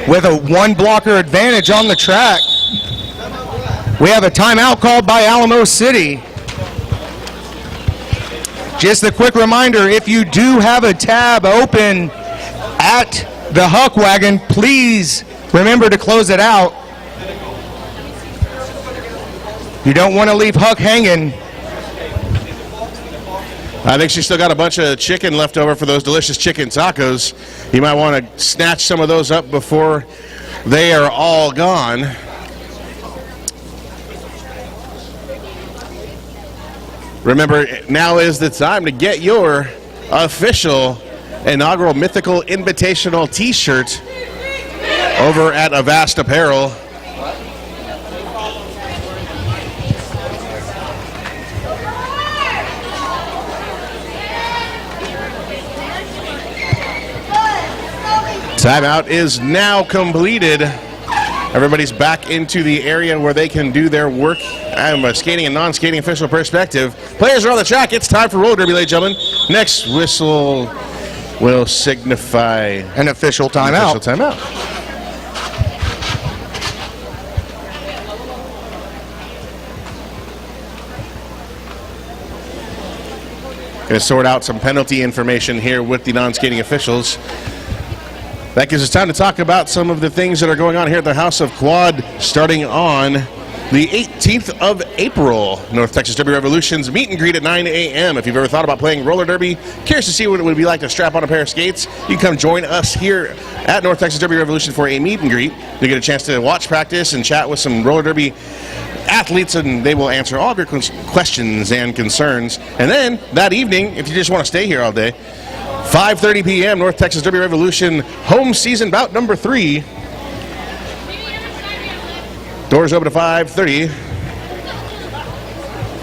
with a one blocker advantage on the track. We have a timeout called by Alamo City. Just a quick reminder, if you do have a tab open at the Huck Wagon, please remember to close it out. You don't want to leave Huck hanging. I think she's still got a bunch of chicken left over for those delicious chicken tacos. You might want to snatch some of those up before they are all gone. Remember, now is the time to get your official inaugural Mythical Invitational t-shirt over at Avast Apparel. Timeout is now completed. Everybody's back into the area where they can do their work from a skating and non-skating official perspective. Players are on the track. It's time for roller derby, ladies and gentlemen. Next whistle will signify an official timeout. Going to sort out some penalty information here with the non-skating officials. That gives us time to talk about some of the things that are going on here at the House of Quad starting on the 18th of April. North Texas Derby Revolution's meet and greet at 9 a.m. If you've ever thought about playing roller derby, curious to see what it would be like to strap on a pair of skates, you can come join us here at North Texas Derby Revolution for a meet and greet. You get a chance to watch practice and chat with some roller derby athletes, and they will answer all of your questions and concerns. And then that evening, if you just want to stay here all day, 5:30 p.m. North Texas Derby Revolution home season bout number 3. Doors open at 5:30.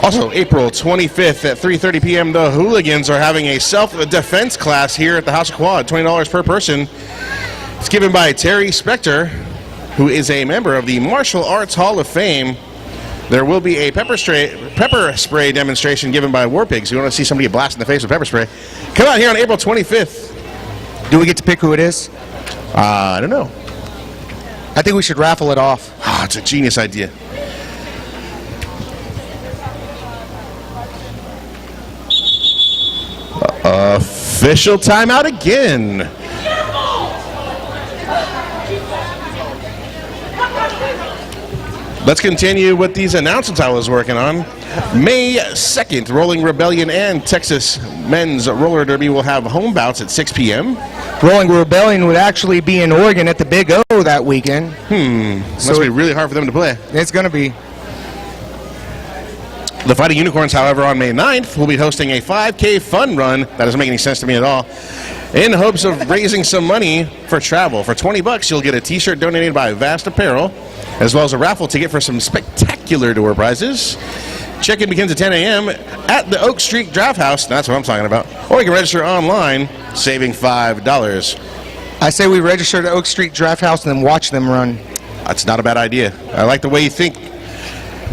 Also, April 25th at 3:30 p.m. the Hooligans are having a self-defense class here at the House of Quad, $20 per person. It's given by Terry Spector, who is a member of the Martial Arts Hall of Fame. There will be a pepper spray demonstration given by War Pigs. You want to see somebody get blasted in the face with pepper spray? Come out here on April 25th. Do we get to pick who it is? I don't know. I think we should raffle it off. It's a genius idea. Official timeout again. Let's continue with these announcements I was working on. May 2nd, Rolling Rebellion and Texas Men's Roller Derby will have home bouts at 6 p.m. Rolling Rebellion would actually be in Oregon at the Big O that weekend. Must be really hard for them to play. It's going to be. The Fighting Unicorns, however, on May 9th, will be hosting a 5K fun run. That doesn't make any sense to me at all. In hopes of raising some money for travel. For $20, you'll get a t-shirt donated by Vast Apparel, as well as a raffle ticket for some spectacular door prizes. Check-in begins at 10 a.m. at the Oak Street Draft House. That's what I'm talking about. Or you can register online, saving $5. I say we register at Oak Street Draft House and then watch them run. That's not a bad idea. I like the way you think.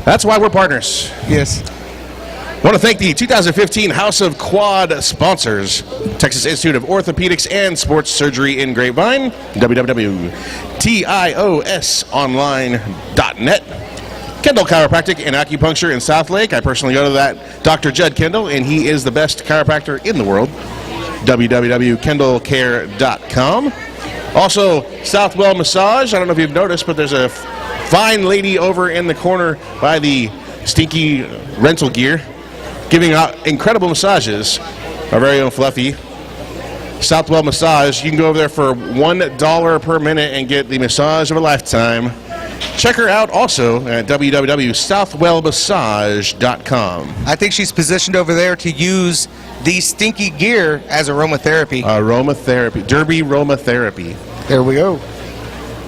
That's why we're partners. Yes. I want to thank the 2015 House of Quad sponsors, Texas Institute of Orthopedics and Sports Surgery in Grapevine, www.tiosonline.net, Kendall Chiropractic and Acupuncture in Southlake. I personally go to that Dr. Judd Kendall, and he is the best chiropractor in the world, www.kendallcare.com. Also, Southwell Massage. I don't know if you've noticed, but there's a fine lady over in the corner by the Stinky rental gear, giving out incredible massages. Our very own Fluffy. Southwell Massage. You can go over there for $1 per minute and get the massage of a lifetime. Check her out also at www.southwellmassage.com. I think she's positioned over there to use the stinky gear as aromatherapy. Aromatherapy. Derby aromatherapy. There we go.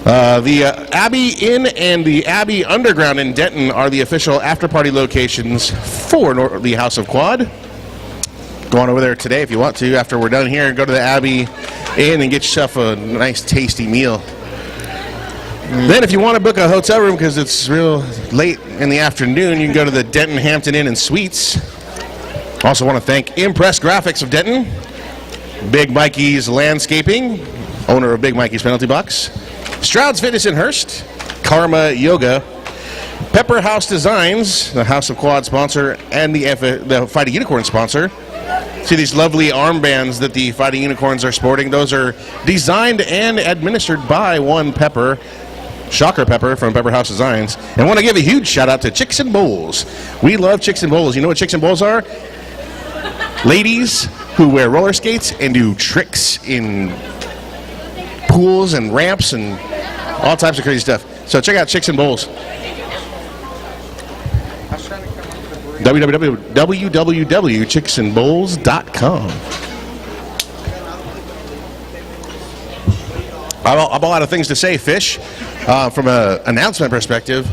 The Abbey Inn and the Abbey Underground in Denton are the official after-party locations for the House of Quad. Go on over there today if you want to. After we're done here, go to the Abbey Inn and get yourself a nice, tasty meal. Then if you want to book a hotel room because it's real late in the afternoon, you can go to the Denton Hampton Inn and Suites. Also want to thank Impress Graphics of Denton, Big Mikey's Landscaping, owner of Big Mikey's Penalty Box, Stroud's Fitness in Hearst, Karma Yoga, Pepper House Designs, the House of Quad sponsor, and the Fighting Unicorn sponsor. See these lovely armbands that the Fighting Unicorns are sporting. Those are designed and administered by one Pepper, Shocker Pepper from Pepper House Designs. And want to give a huge shout out to Chicks and Bowls. We love Chicks and Bowls. You know what Chicks and Bowls are? Ladies who wear roller skates and do tricks in pools and ramps and all types of crazy stuff. So check out Chicks and Bowls. www.chicksandbowls.com. I have a lot of things to say, Fish, from an announcement perspective.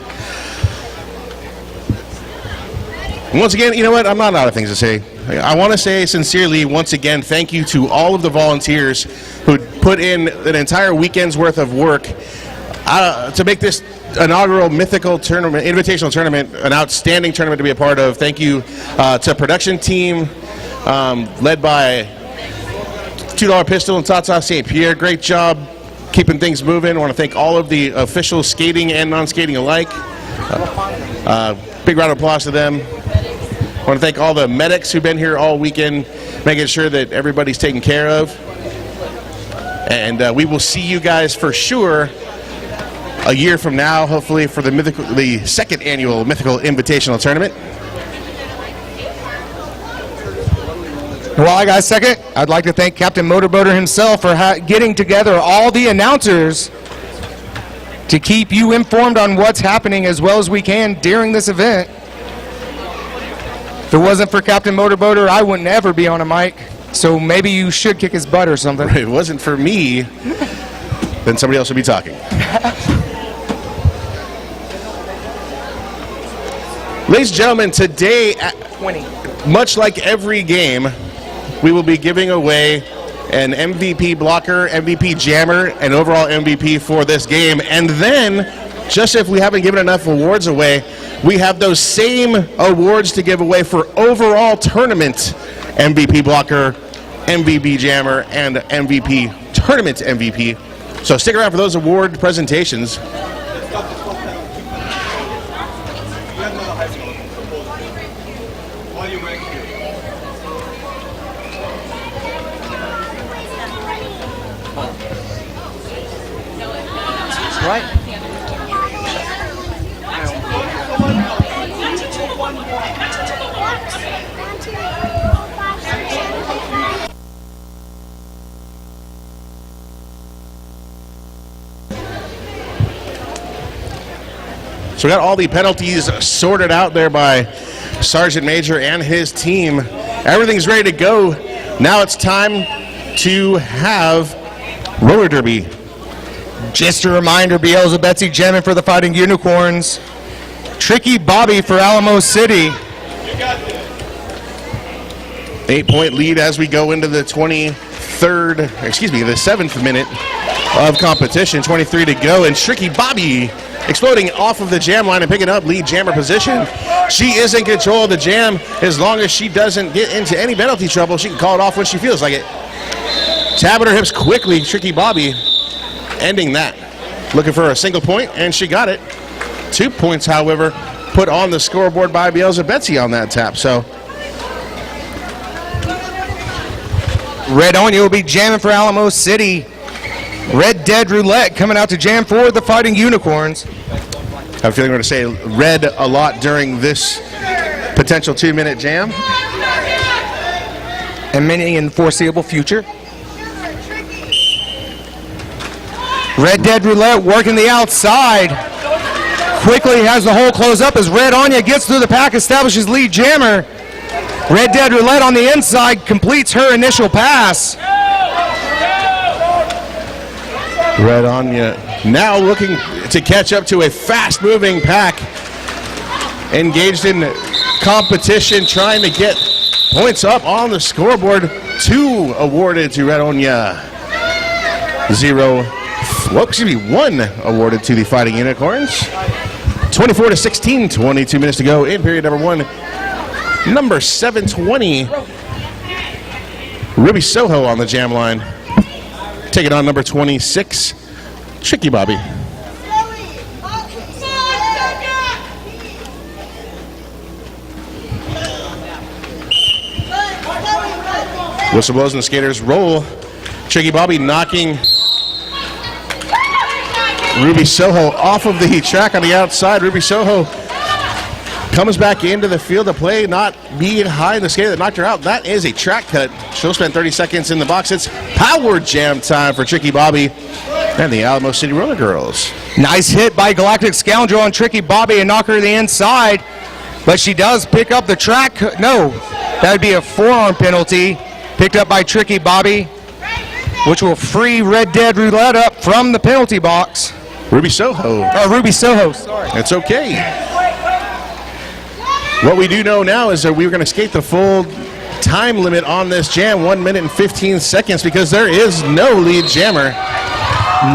Once again, you know what? I'm not out of things to say. I want to say sincerely, once again, thank you to all of the volunteers who put in an entire weekend's worth of work to make this inaugural mythical tournament, invitational tournament, an outstanding tournament to be a part of. Thank you to production team led by $2 Pistol and Tata St. Pierre. Great job keeping things moving. I want to thank all of the officials, skating and non-skating alike. Big round of applause to them. I want to thank all the medics who've been here all weekend, making sure that everybody's taken care of. And we will see you guys for sure a year from now, hopefully, for the second annual Mythical Invitational Tournament. While I got a second, I'd like to thank Captain Motorboater himself for getting together all the announcers to keep you informed on what's happening as well as we can during this event. If it wasn't for Captain Motorboater, I wouldn't ever be on a mic, so maybe you should kick his butt or something. If it wasn't for me, then somebody else would be talking. Ladies and gentlemen, today, much like every game, we will be giving away an MVP blocker, MVP jammer, and overall MVP for this game. And then, just if we haven't given enough awards away, we have those same awards to give away for overall tournament MVP blocker, MVP jammer, and MVP tournament MVP. So stick around for those award presentations. Right. So we got all the penalties sorted out there by Sergeant Major and his team. Everything's ready to go. Now it's time to have roller derby. Just a reminder, Beelzebetsy jamming for the Fighting Unicorns. Tricky Bobby for Alamo City. 8-point lead as we go into the 7th minute of competition. 23 to go, and Tricky Bobby exploding off of the jam line and picking up lead jammer position. She is in control of the jam. As long as she doesn't get into any penalty trouble, she can call it off when she feels like it. Tapping her hips quickly, Tricky Bobby ending that. Looking for a single point, and she got it. 2 points, however, put on the scoreboard by Beelzebetsy on that tap. So Red Onion will be jamming for Alamo City. Red Dead Roulette coming out to jam for the Fighting Unicorns. I have a feeling we're going to say red a lot during this potential 2-minute jam. And many in the foreseeable future. Red Dead Roulette working the outside. Quickly has the hole closed up as Red Anya gets through the pack, establishes lead jammer. Red Dead Roulette on the inside completes her initial pass. Red Anya now looking to catch up to a fast-moving pack. Engaged in competition, trying to get points up on the scoreboard. 2 awarded to Red Anya. 1 awarded to the Fighting Unicorns. 24 to 16, 22 minutes to go in period number 1. Number 720, Ruby Soho on the jam line. Taking on number 26, Tricky Bobby. Whistle blows and the skaters roll. Tricky Bobby knocking Ruby Soho off of the track on the outside. Ruby Soho comes back into the field of play, not being high in the skater that knocked her out. That is a track cut. She'll spend 30 seconds in the box. It's power jam time for Tricky Bobby and the Alamo City Roller Girls. Nice hit by Galactic Scoundrel on Tricky Bobby and knock her to the inside. But she does pick up the track. No, that would be a forearm penalty. Picked up by Tricky Bobby, which will free Red Dead Roulette up from the penalty box. Ruby Soho. Ruby Soho, sorry. It's okay. What we do know now is that we're going to skate the full time limit on this jam, 1 minute and 15 seconds, because there is no lead jammer.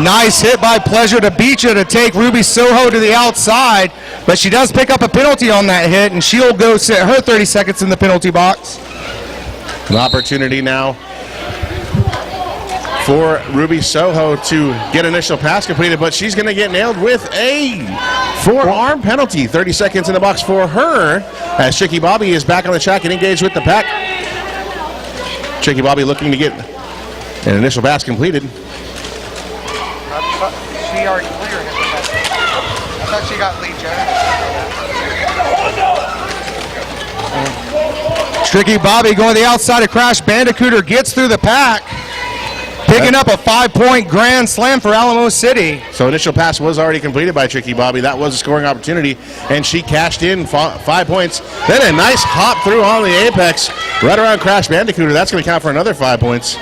Nice hit by Pleasure to Beecha to take Ruby Soho to the outside, but she does pick up a penalty on that hit, and she'll go sit her 30 seconds in the penalty box. An opportunity now for Ruby Soho to get initial pass completed, but she's going to get nailed with a forearm penalty. 30 seconds in the box for her as Tricky Bobby is back on the track and engaged with the pack. Tricky Bobby looking to get an initial pass completed. She already cleared it. I thought she got lead jammer. Tricky Bobby going to the outside of Crash Bandicooter, gets through the pack. Picking up a 5-point grand slam for Alamo City. So initial pass was already completed by Tricky Bobby. That was a scoring opportunity, and she cashed in 5 points. Then a nice hop through on the apex, right around Crash Bandicooter. That's going to count for another 5 points.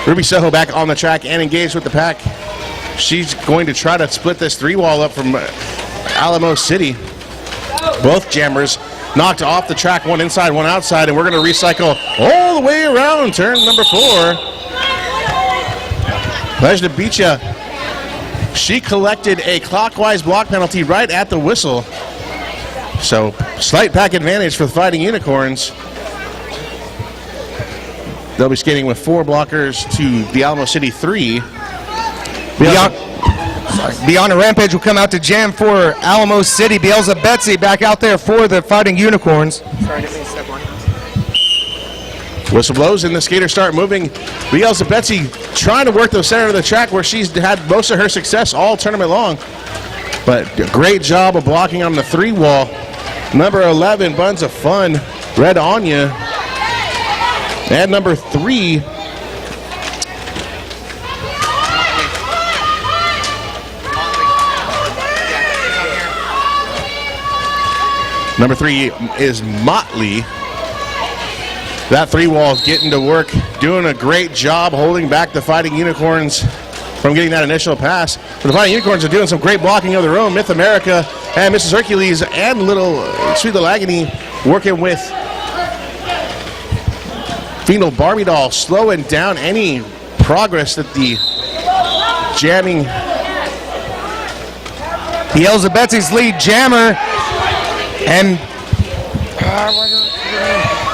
Ruby Soho back on the track and engaged with the pack. She's going to try to split this 3-wall up from Alamo City. Both jammers knocked off the track, one inside, one outside, and we're going to recycle all the way around turn number 4. Pleasure to Beecha. She collected a clockwise block penalty right at the whistle. So slight pack advantage for the Fighting Unicorns. They'll be skating with 4 blockers to the Alamo City 3. Beyond a Rampage will come out to jam for Alamo City. Bielsa Betsy back out there for the Fighting Unicorns. Sorry, didn't mean to step on. Whistle blows and the skaters start moving. Bielsa Betsy trying to work the center of the track where she's had most of her success all tournament long. But a great job of blocking on the 3-wall. Number 11, Buns of Fun, Red Anya. And number 3, number 3 is Motley. That 3-wall is getting to work, doing a great job holding back the Fighting Unicorns from getting that initial pass. But the Fighting Unicorns are doing some great blocking of their own. Myth America and Mrs. Hercules and Sweet Little Agony working with Phenol Barbie Doll, slowing down any progress that the jamming. Bielsa Betsy's lead jammer and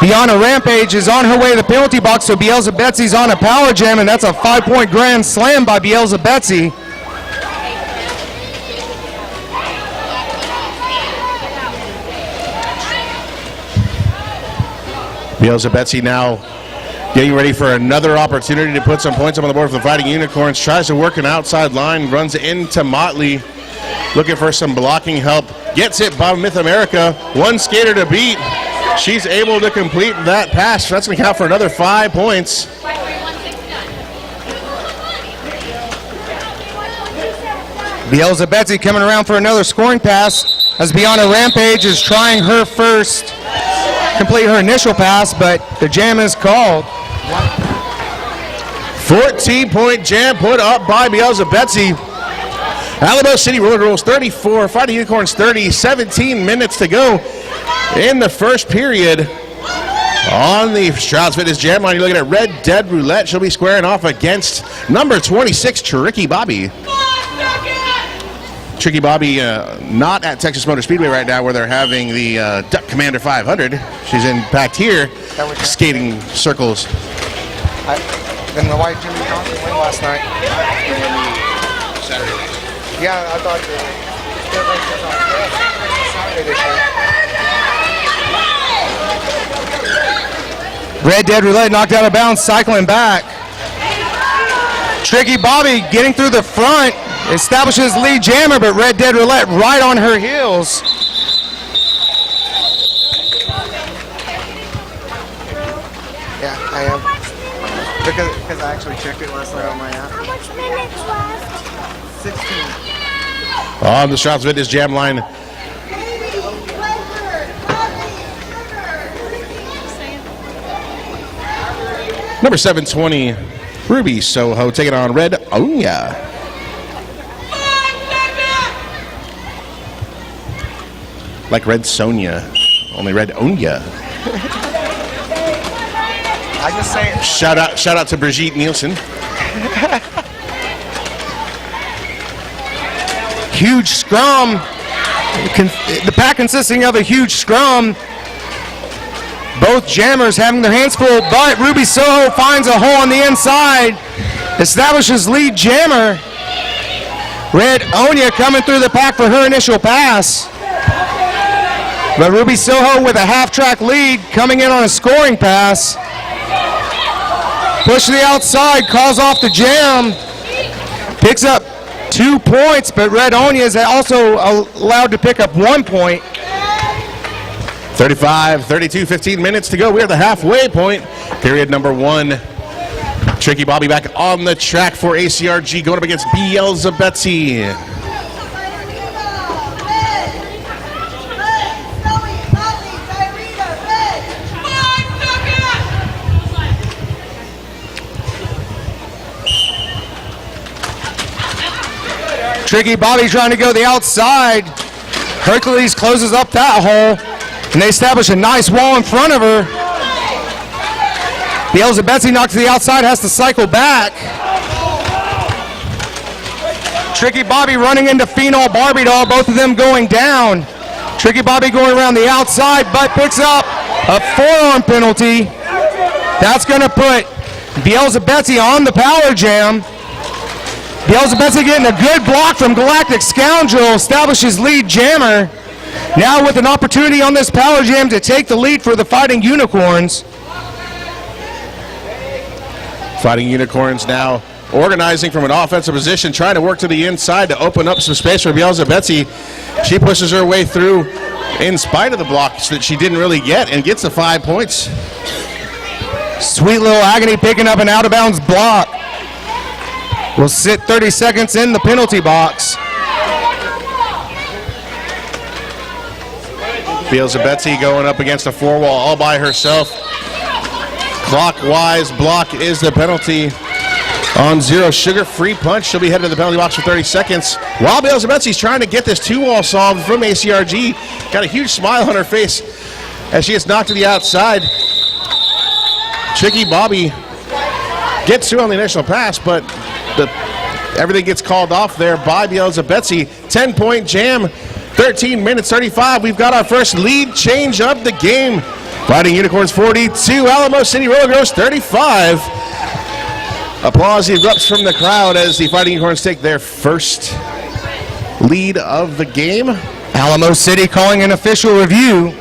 Bianna Rampage is on her way to the penalty box, so Bielsa Betsy's on a power jam, and that's a 5-point grand slam by Bielsa Betsy. Bielsa Betsy now getting ready for another opportunity to put some points up on the board for the Fighting Unicorns. Tries to work an outside line, runs into Motley, looking for some blocking help. Gets it by Myth America. One skater to beat. She's able to complete that pass. That's going to count for another 5 points. Bielsa Betsy coming around for another scoring pass as Bianna Rampage is trying her first, complete her initial pass, but the jam is called. 14-point jam put up by Bielsa Betsy. Alamo City Roller Girls 34, Fighting Unicorns 30, 17 minutes to go in the first period. On the Strauss Fitness Jam line, you're looking at Red Dead Roulette. She'll be squaring off against number 26, Tricky Bobby. Tricky Bobby not at Texas Motor Speedway right now where they're having the Duck Commander 500. She's in back here skating circles. Then the white Jimmy Johnson win last night. Yeah, I thought Red Dead Roulette knocked out of bounds, cycling back. Tricky Bobby getting through the front, establishes lead jammer, but Red Dead Roulette right on her heels. Yeah, I am. Because I actually checked it last night on my app. How much minutes left? 16. On the Shrouds Fitness Jam line, number 720, Ruby Soho taking on Red Onya. Like Red Sonia, only Red Onya. I just say it. Shout out to Brigitte Nielsen. Huge scrum. The pack consisting of a huge scrum. Both jammers having their hands full, but Ruby Soho finds a hole on the inside, establishes lead jammer. Red Onya coming through the pack for her initial pass. But Ruby Soho with a half-track lead coming in on a scoring pass. Push to the outside, calls off the jam. Picks up 2 points, but Red Onya is also allowed to pick up 1 point. 35, 32, 15 minutes to go. We're at the halfway point. Period number 1. Tricky Bobby back on the track for ACRG going up against Beelzebetsy. Tricky Bobby trying to go the outside. Hercules closes up that hole, and they establish a nice wall in front of her. Beelzebetsy knocked to the outside, has to cycle back. Tricky Bobby running into Phenol Barbie Doll, both of them going down. Tricky Bobby going around the outside, but picks up a forearm penalty. That's going to put Beelzebetsy on the power jam. Beelzebetsy getting a good block from Galactic Scoundrel, establishes lead jammer. Now with an opportunity on this power jam to take the lead for the Fighting Unicorns. Fighting Unicorns now organizing from an offensive position, trying to work to the inside to open up some space for Beelzebetsy. She pushes her way through in spite of the blocks that she didn't really get and gets the 5 points. Sweet Little Agony picking up an out-of-bounds block. Will sit 30 seconds in the penalty box. Beelzebetsy going up against a 4-wall all by herself. Clockwise block is the penalty on Zero Sugar. Free punch. She'll be headed to the penalty box for 30 seconds. While Beelzebetsy's trying to get this 2-wall solved from ACRG. Got a huge smile on her face as she gets knocked to the outside. Tricky Bobby gets through on the initial pass, but everything gets called off there by Beelzebetsy. 10-point jam, 13 minutes 35. We've got our first lead change of the game. Fighting Unicorns 42, Alamo City Roller Girls 35. Applause erupts from the crowd as the Fighting Unicorns take their first lead of the game. Alamo City calling an official review.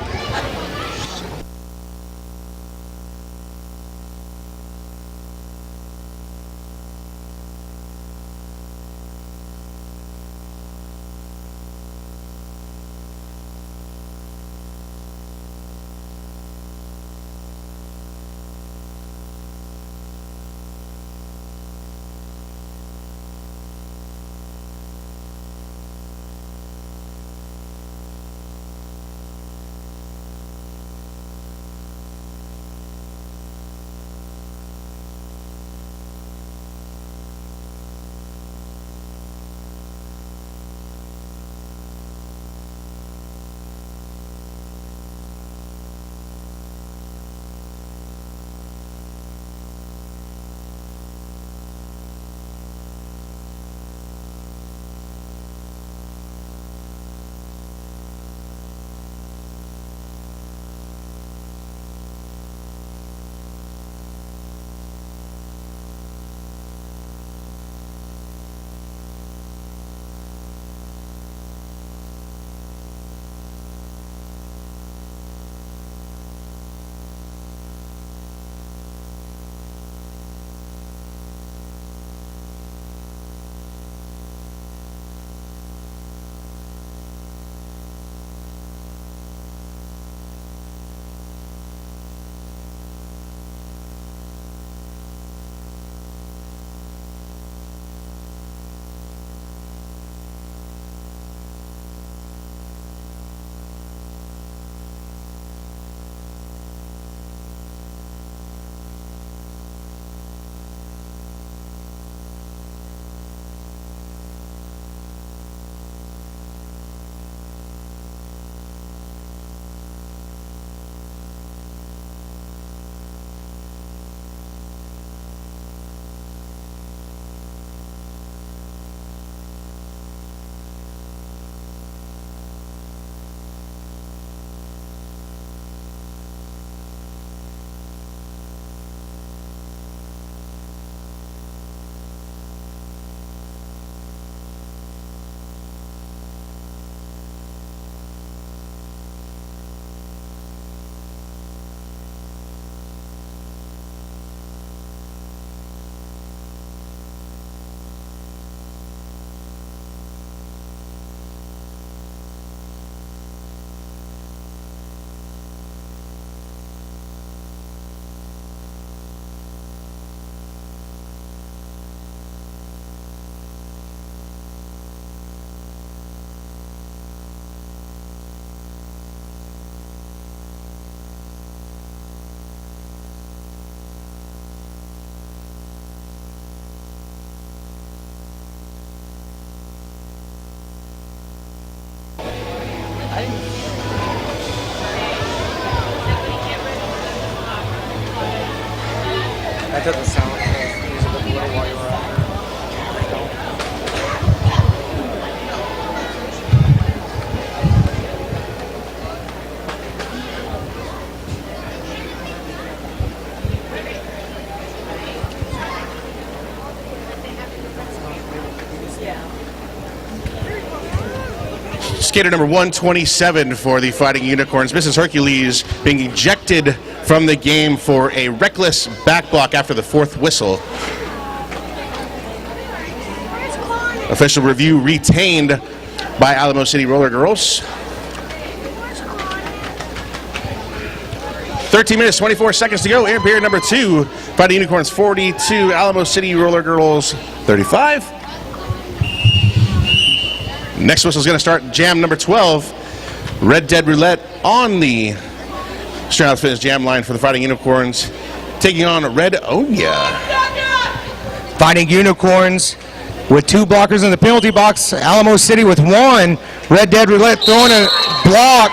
to the sound. Use it a little while you were out there. Skater number 127 for the Fighting Unicorns, Mrs. Hercules, being ejected from the game for a reckless back block after the fourth whistle. Official review retained by Alamo City Roller Girls. 13 minutes, 24 seconds to go in period number 2. Fighting Unicorns 42, Alamo City Roller Girls 35. Next whistle is going to start jam number 12. Red Dead Roulette on the Strandhouse Fitness jam line for the Fighting Unicorns, taking on Red Onya. Fighting Unicorns with 2 blockers in the penalty box. Alamo City with 1. Red Dead Roulette throwing a block.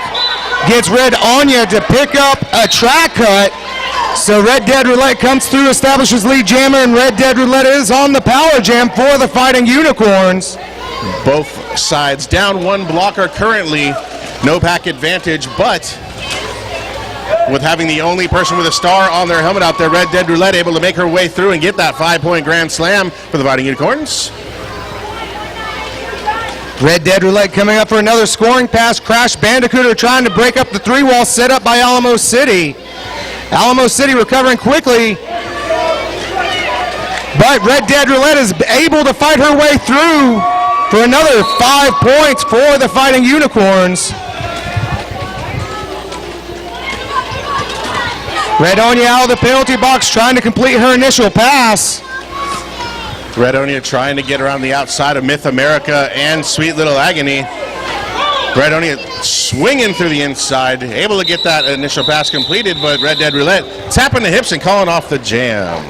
Gets Red Onya to pick up a track cut. So Red Dead Roulette comes through, establishes lead jammer, and Red Dead Roulette is on the power jam for the Fighting Unicorns. Both sides down 1 blocker currently. No pack advantage, but with having the only person with a star on their helmet out there, Red Dead Roulette able to make her way through and get that 5-point grand slam for the Fighting Unicorns. Red Dead Roulette coming up for another scoring pass. Crash Bandicoot are trying to break up the 3-wall set up by Alamo City. Alamo City recovering quickly, but Red Dead Roulette is able to fight her way through for another 5 points for the Fighting Unicorns. Red Onya out of the penalty box trying to complete her initial pass. Red Onya trying to get around the outside of Myth America and Sweet Little Agony. Red Onya swinging through the inside, able to get that initial pass completed, but Red Dead Roulette tapping the hips and calling off the jam.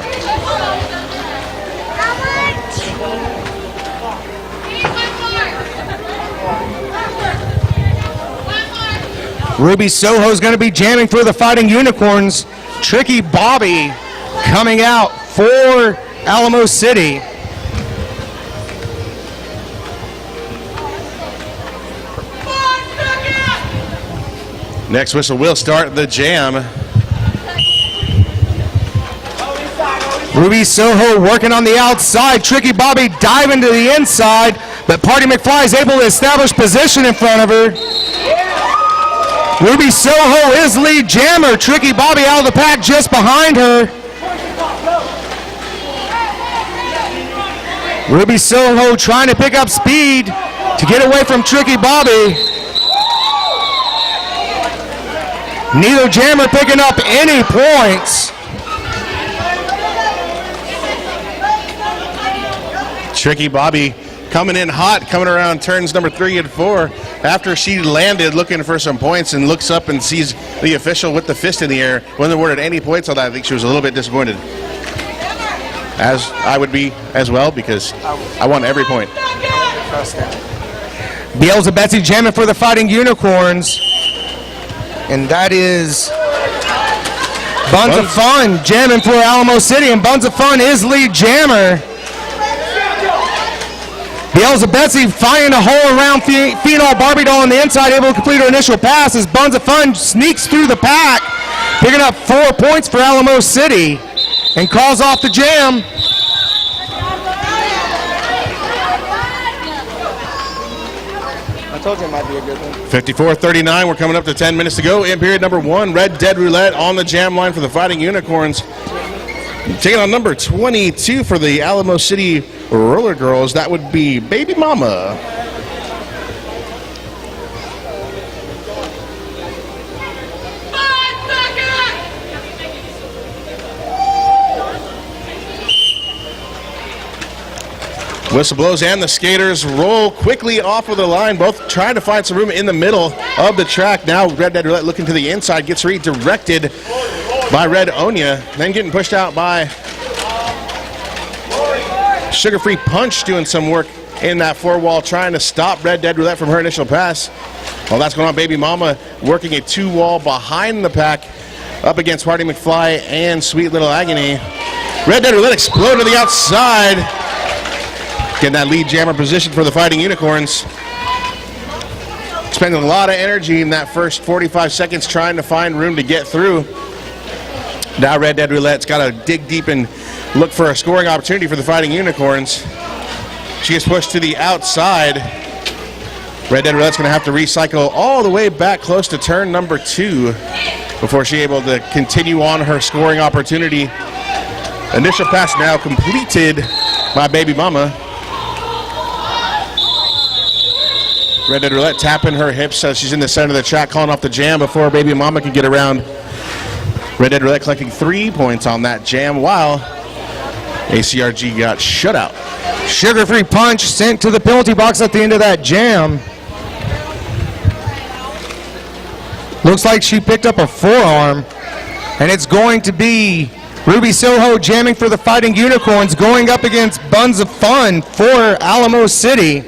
Ruby Soho is going to be jamming for the Fighting Unicorns. Tricky Bobby coming out for Alamo City. Next whistle will start the jam. Ruby Soho working on the outside. Tricky Bobby diving to the inside, but Party McFly is able to establish position in front of her. Ruby Soho is lead jammer. Tricky Bobby out of the pack just behind her. Ruby Soho trying to pick up speed to get away from Tricky Bobby. Neither jammer picking up any points. Tricky Bobby coming in hot, coming around turns number 3 and 4 after she landed looking for some points and looks up and sees the official with the fist in the air. Wasn't awarded any points on that. I think she was a little bit disappointed, as I would be as well, because I won every point. Beelzebetsy jamming for the Fighting Unicorns, and that is Buns of Fun jamming for Alamo City, and Buns of Fun is lead jammer. Beelzebetsy finding a hole around Phenol Barbie Doll on the inside, able to complete her initial pass as Buns of Fun sneaks through the pack, picking up 4 points for Alamo City, and calls off the jam. I told you it might be a good one. 54-39, we're coming up to 10 minutes to go in period number 1. Red Dead Roulette on the jam line for the Fighting Unicorns. Taking on number 22 for the Alamo City Roller Girls, that would be Baby Mama. Whistle blows and the skaters roll quickly off of the line, both trying to find some room in the middle of the track. Now Red Dead Roulette looking to the inside, gets redirected by Red Onya, then getting pushed out by Sugar Free Punch, doing some work in that 4-wall, trying to stop Red Dead Roulette from her initial pass. While that's going on, Baby Mama working a 2-wall behind the pack up against Party McFly and Sweet Little Agony. Red Dead Roulette explode to the outside. Getting that lead jammer position for the Fighting Unicorns. Spending a lot of energy in that first 45 seconds trying to find room to get through. Now Red Dead Roulette's got to dig deep and look for a scoring opportunity for the Fighting Unicorns. She is pushed to the outside. Red Dead Roulette's going to have to recycle all the way back close to turn number 2 before she's able to continue on her scoring opportunity. Initial pass now completed by Baby Mama. Red Dead Roulette tapping her hips as she's in the center of the track, calling off the jam before Baby Mama can get around. Red Dead Roulette collecting 3 points on that jam, while ACRG got shut out. Sugar-free punch sent to the penalty box at the end of that jam. Looks like she picked up a forearm, and it's going to be Ruby Soho jamming for the Fighting Unicorns, going up against Buns of Fun for Alamo City.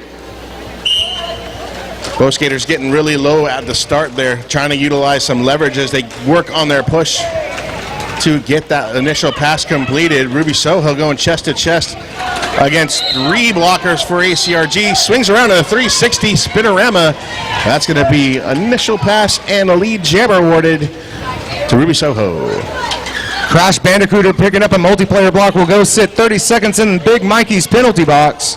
Both skaters getting really low at the start there, trying to utilize some leverage as they work on their push to get that initial pass completed. Ruby Soho going chest to chest against 3 blockers for ACRG. Swings around a 360 spinorama. That's going to be initial pass and a lead jammer awarded to Ruby Soho. Crash Bandicooter picking up a multiplayer block will go sit 30 seconds in Big Mikey's penalty box.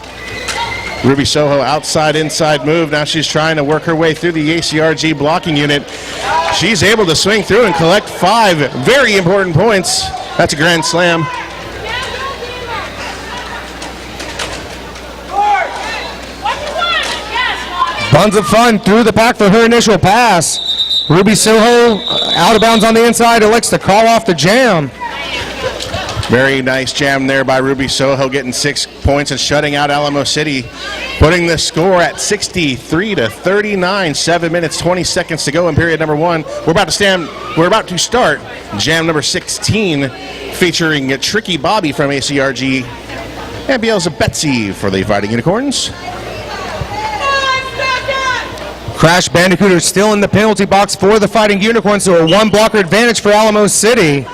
Ruby Soho outside inside move. Now she's trying to work her way through the ACRG blocking unit. She's able to swing through and collect 5 very important points. That's a grand slam. Buns of Fun through the pack for her initial pass. Ruby Soho out of bounds on the inside, elects to call off the jam. Very nice jam there by Ruby Soho, getting 6 points and shutting out Alamo City, putting the score at 63-39. 7 minutes 20 seconds to go in period number 1. We're about to start jam number 16, featuring Tricky Bobby from ACRG and Beelzebub Betsy for the Fighting Unicorns. Crash Bandicooter still in the penalty box for the Fighting Unicorns, so a 1 blocker advantage for Alamo City.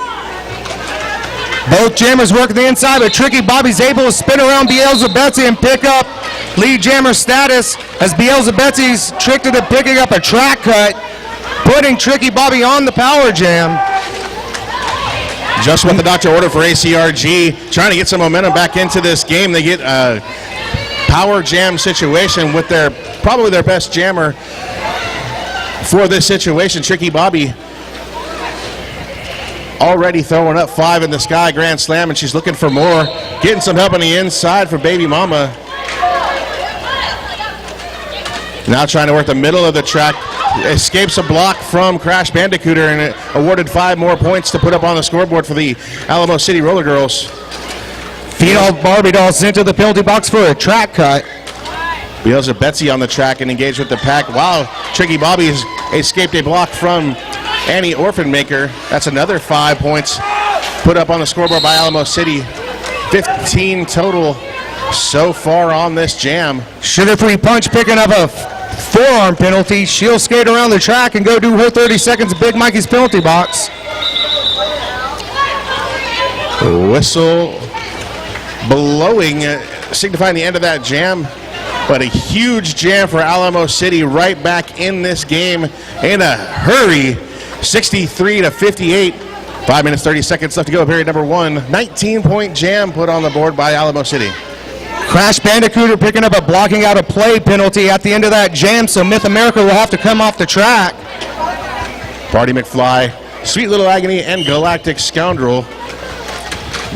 Both jammers work the inside, but Tricky Bobby's able to spin around Beelzebub Betsy and pick up lead jammer status as Beelzebub Betsy's tricked into picking up a track cut, putting Tricky Bobby on the power jam. Just what the doctor ordered for ACRG, trying to get some momentum back into this game. They get a power jam situation with probably their best jammer for this situation, Tricky Bobby. Already throwing up 5 in the sky, grand slam, and she's looking for more. Getting some help on the inside for Baby Mama. Now trying to work the middle of the track. Escapes a block from Crash Bandicooter and it awarded 5 more points to put up on the scoreboard for the Alamo City Roller Girls. Phenol Barbie doll sent to the penalty box for a track cut. Beelzebub Betsy on the track and engaged with the pack, while Tricky Bobby has escaped a block from Annie Orphan Maker. That's another 5 points put up on the scoreboard by Alamo City. 15 total so far on this jam. Sugar-free punch picking up a forearm penalty. She'll skate around the track and go do her 30 seconds of Big Mikey's penalty box. Whistle blowing, signifying the end of that jam. But a huge jam for Alamo City right back in this game in a hurry. 63-58. 5 minutes, 30 seconds left to go. Period number 1. 19-point jam put on the board by Alamo City. Crash Bandicooter picking up a blocking out of play penalty at the end of that jam, so Myth America will have to come off the track. Party McFly, Sweet Little Agony, and Galactic Scoundrel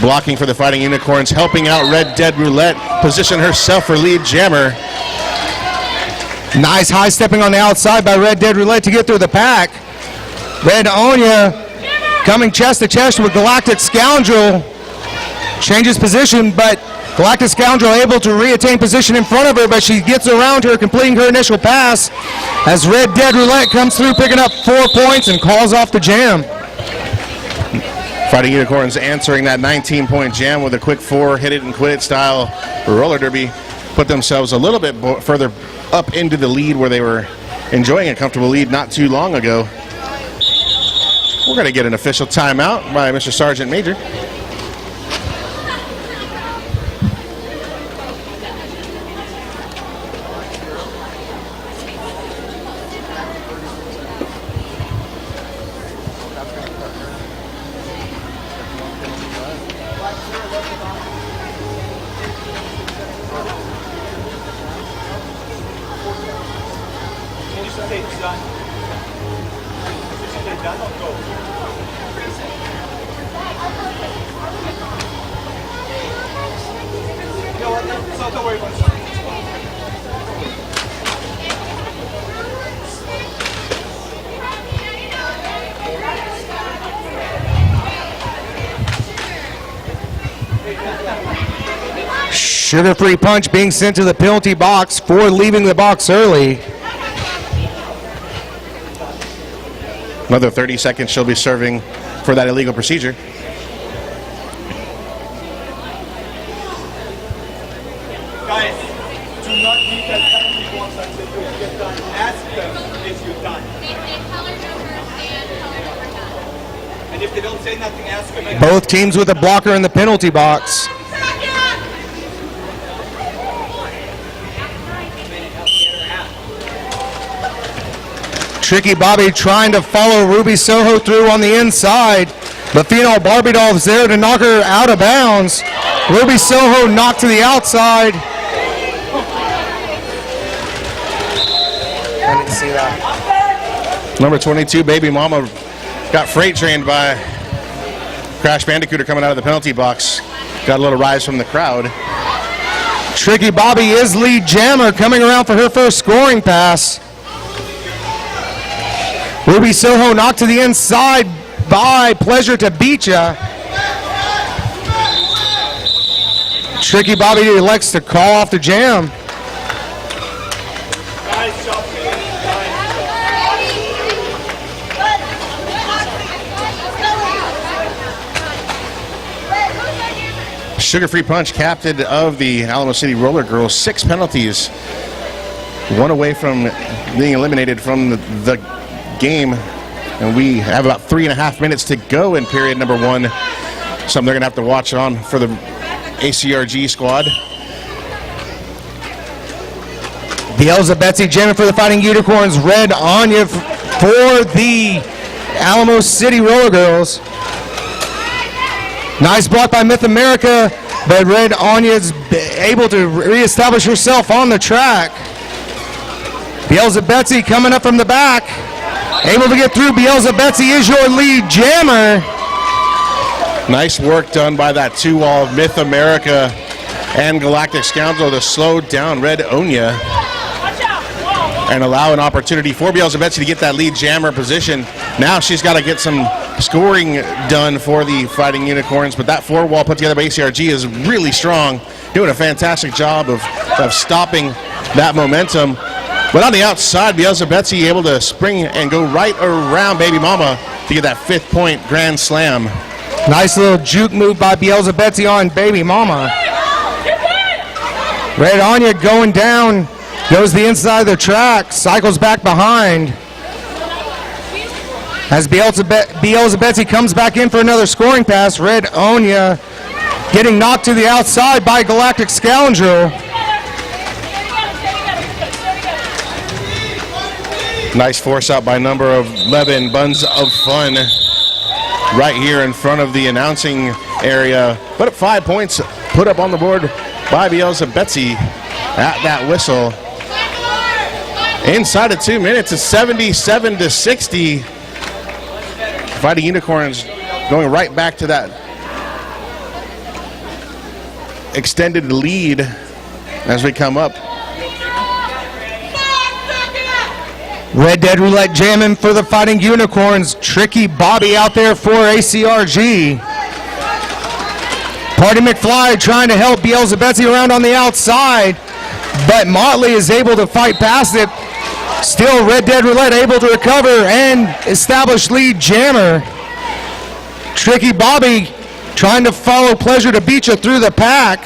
blocking for the Fighting Unicorns, helping out Red Dead Roulette position herself for lead jammer. Nice high stepping on the outside by Red Dead Roulette to get through the pack. Red Onya coming chest to chest with Galactic Scoundrel. Changes position, but Galactic Scoundrel able to reattain position in front of her, but she gets around her, completing her initial pass as Red Dead Roulette comes through picking up 4 points and calls off the jam. Fighting Unicorns answering that 19-point jam with a quick 4 hit it and quit it style roller derby. Put themselves a little bit further up into the lead where they were enjoying a comfortable lead not too long ago. We're going to get an official timeout by Mr. Sergeant Major. Sugar-free punch being sent to the penalty box for leaving the box early. Another 30 seconds she'll be serving for that illegal procedure. Guys, do not leave that penalty box until you get done. Ask them if you're done. And if they don't say nothing, ask them again. Both teams with a blocker in the penalty box. Tricky Bobby trying to follow Ruby Soho through on the inside, but Phenol Barbie Doll is there to knock her out of bounds. Ruby Soho knocked to the outside. I didn't see that. Number 22, Baby Mama, got freight trained by Crash Bandicooter coming out of the penalty box. Got a little rise from the crowd. Tricky Bobby is lead jammer coming around for her first scoring pass. Ruby Soho knocked to the inside by Pleasure to beat ya. Tricky Bobby elects to call off the jam. Nice job. Sugar-free punch, captain of the Alamo City Roller Girls, 6 penalties. One away from being eliminated from the game. And we have about 3.5 minutes to go in period number 1. Something they're going to have to watch on for the ACRG squad. Bielsa Betsy jamming for the Fighting Unicorns. Red Anya for the Alamo City Roller Girls. Nice block by Myth America, but Red Anya's able to reestablish herself on the track. Bielsa Betsy coming up from the back. Able to get through. Bielsa Betsy is your lead jammer. Nice work done by that 2-wall of Myth America and Galactic Scoundrel to slow down Red Onya and allow an opportunity for Bielsa Betsy to get that lead jammer position. Now she's got to get some scoring done for the Fighting Unicorns, but that 4-wall put together by ACRG is really strong, doing a fantastic job of stopping that momentum. But on the outside, Bielsa Betsy able to spring and go right around Baby Mama to get that 5th point grand slam. Nice little juke move by Bielsa Betsy on Baby Mama. Red Anya going down, goes the inside of the track, cycles back behind. As Bielsa Betsy comes back in for another scoring pass, Red Anya getting knocked to the outside by Galactic Scoundrel. Nice force out by number 11, Buns of Fun, right here in front of the announcing area. Put up 5 points, put up on the board by Bielsa Betsy at that whistle. Inside of 2 minutes, it's 77-60. Fighting Unicorns going right back to that extended lead as we come up. Red Dead Roulette jamming for the Fighting Unicorns. Tricky Bobby out there for ACRG. Party McFly trying to help Bielsa Betsy around on the outside, but Motley is able to fight past it. Still Red Dead Roulette able to recover and establish lead jammer. Tricky Bobby trying to follow Pleasure to beat you through the pack,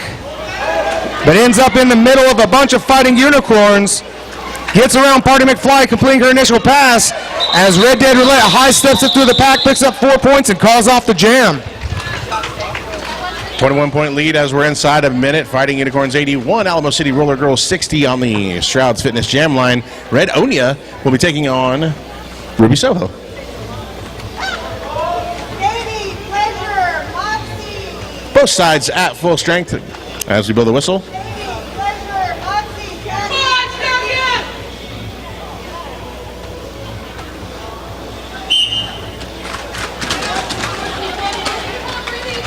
but ends up in the middle of a bunch of Fighting Unicorns. Gets around Party McFly, completing her initial pass as Red Dead Roulette high steps it through the pack, picks up 4 points and calls off the jam. 21-point lead as we're inside a minute. Fighting Unicorns 81, Alamo City Roller Girls 60 on the Strouds Fitness Jam line. Red Onya will be taking on Ruby Soho. Baby, Pleasure, Moxie. Both sides at full strength as we blow the whistle. Baby, Pleasure, Moxie, Candy.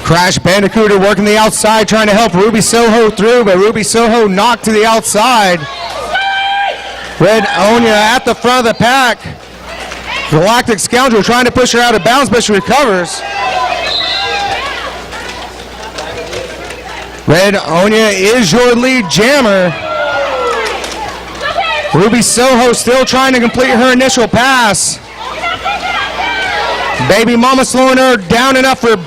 Crash Bandicooter working the outside, trying to help Ruby Soho through, but Ruby Soho knocked to the outside. Red Onya at the front of the pack. Galactic Scoundrel trying to push her out of bounds, but she recovers. Red Onya is your lead jammer. Ruby Soho still trying to complete her initial pass. Baby Mama slowing her down enough for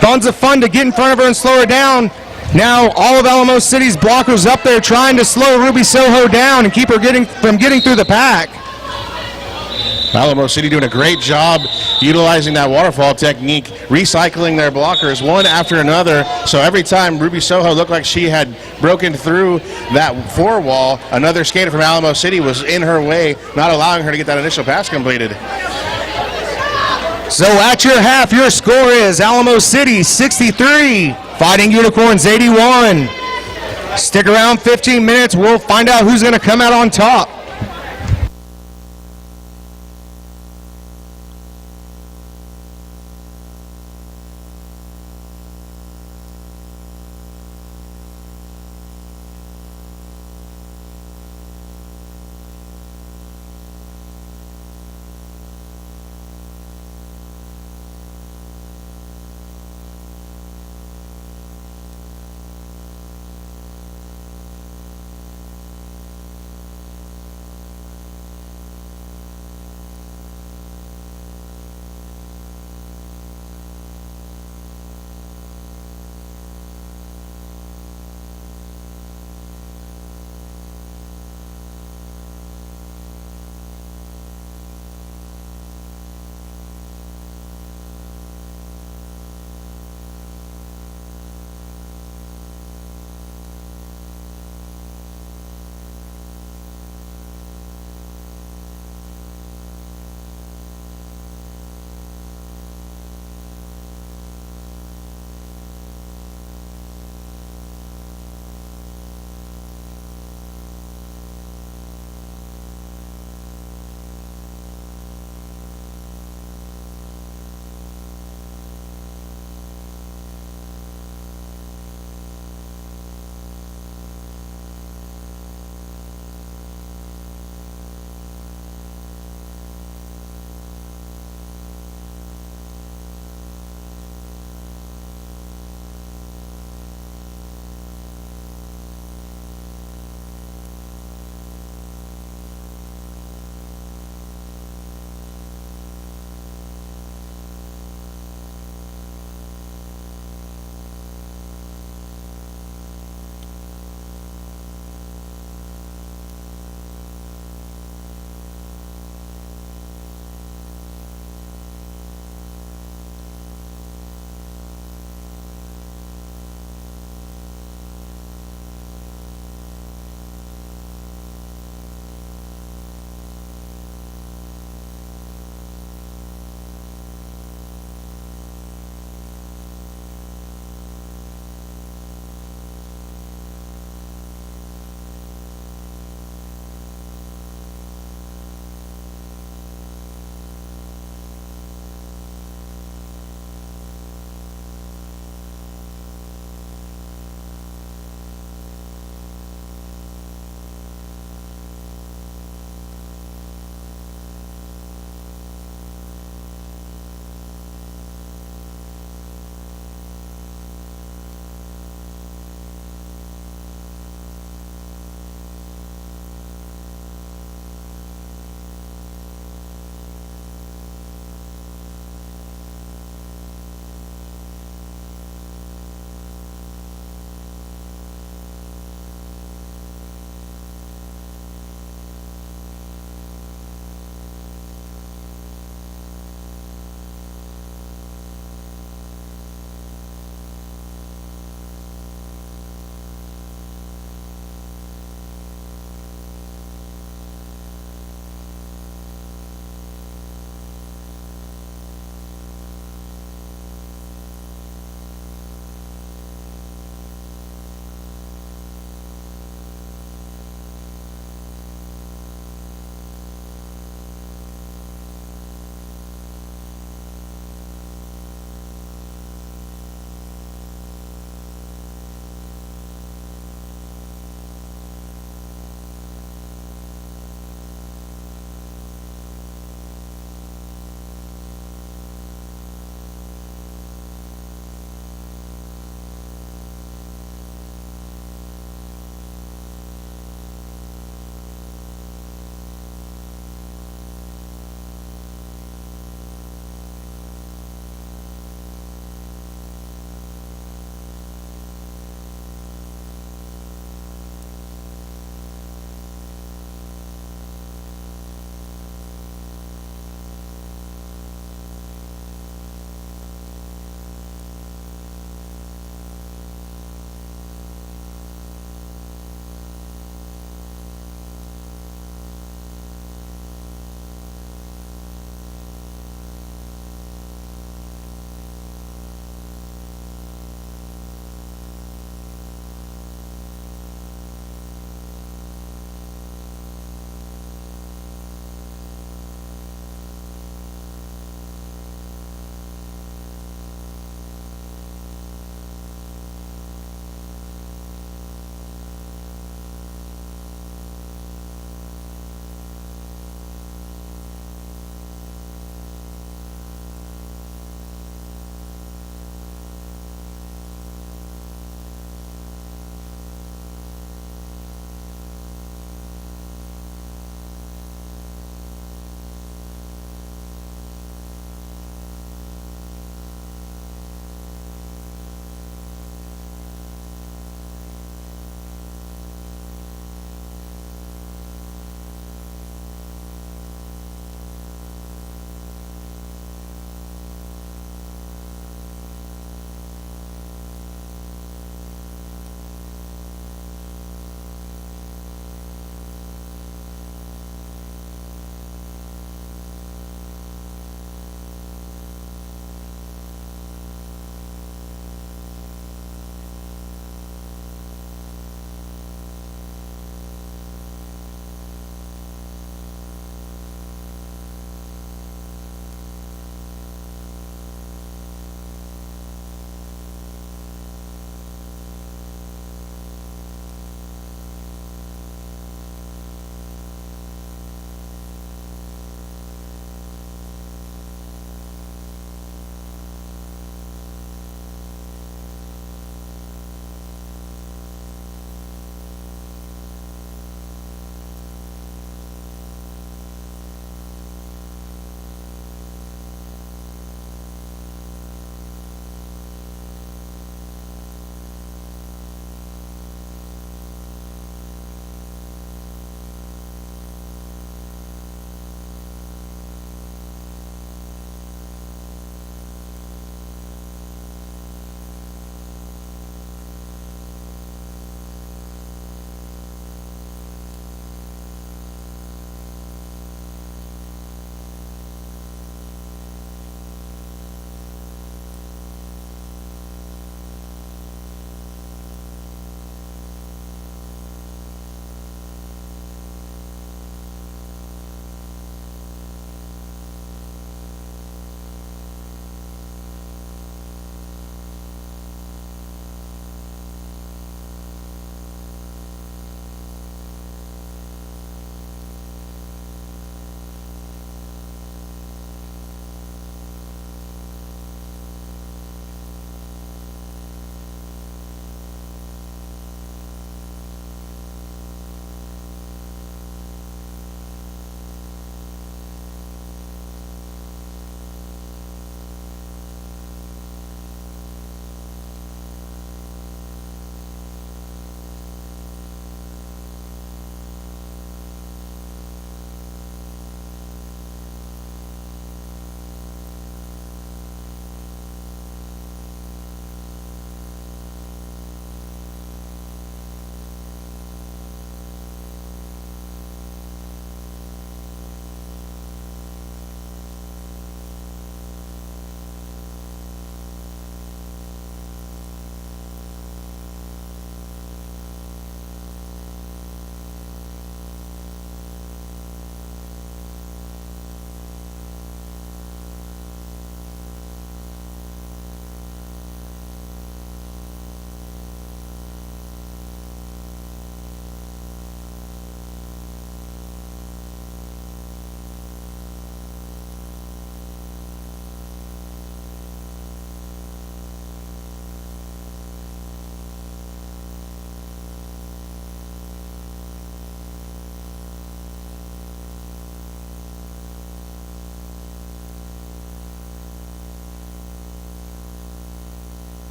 Buns of Fun to get in front of her and slow her down. Now all of Alamo City's blockers up there trying to slow Ruby Soho down and keep her from getting through the pack. Alamo City doing a great job utilizing that waterfall technique, recycling their blockers one after another. So every time Ruby Soho looked like she had broken through that four wall, another skater from Alamo City was in her way, not allowing her to get that initial pass completed. So at your half, your score is Alamo City 63, Fighting Unicorns 81. Stick around 15 minutes. We'll find out who's going to come out on top.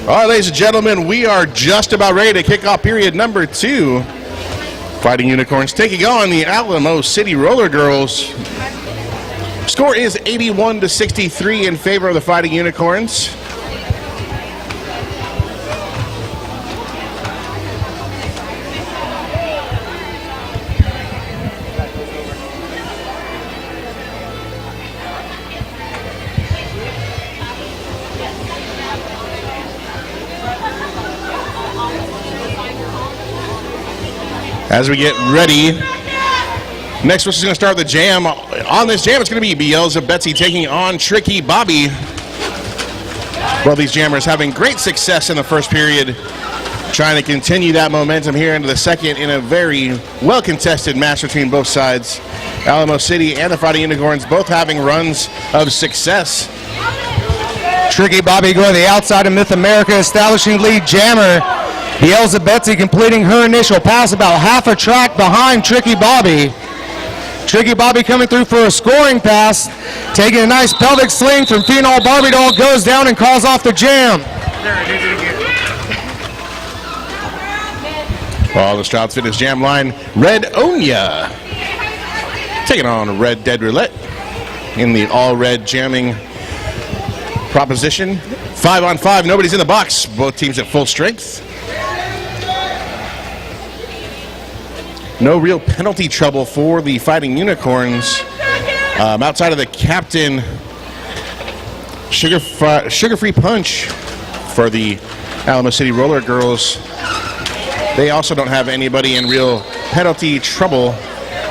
All right, ladies and gentlemen, we are just about ready to kick off period number 2. Fighting Unicorns taking on the Alamo City Roller Girls. Score is 81-63 in favor of the Fighting Unicorns. As we get ready, next we're going to start the jam. On this jam, it's going to be Bielsa Betsy taking on Tricky Bobby. Well, these jammers having great success in the first period, trying to continue that momentum here into the second in a very well-contested match between both sides. Alamo City and the Fighting Unicorns both having runs of success. Tricky Bobby going to the outside of Myth America, establishing lead jammer. Bielsa Betsy completing her initial pass about half a track behind Tricky Bobby. Tricky Bobby coming through for a scoring pass, taking a nice pelvic sling from Phenol Barbie Doll, goes down and calls off the jam. Well, the Strouds Fitness Jam line, Red Onya taking on Red Dead Roulette in the all-red jamming proposition. 5-on-5, nobody's in the box. Both teams at full strength. No real penalty trouble for the Fighting Unicorns. Outside of the captain, sugar-free punch for the Alamo City Roller Girls. They also don't have anybody in real penalty trouble.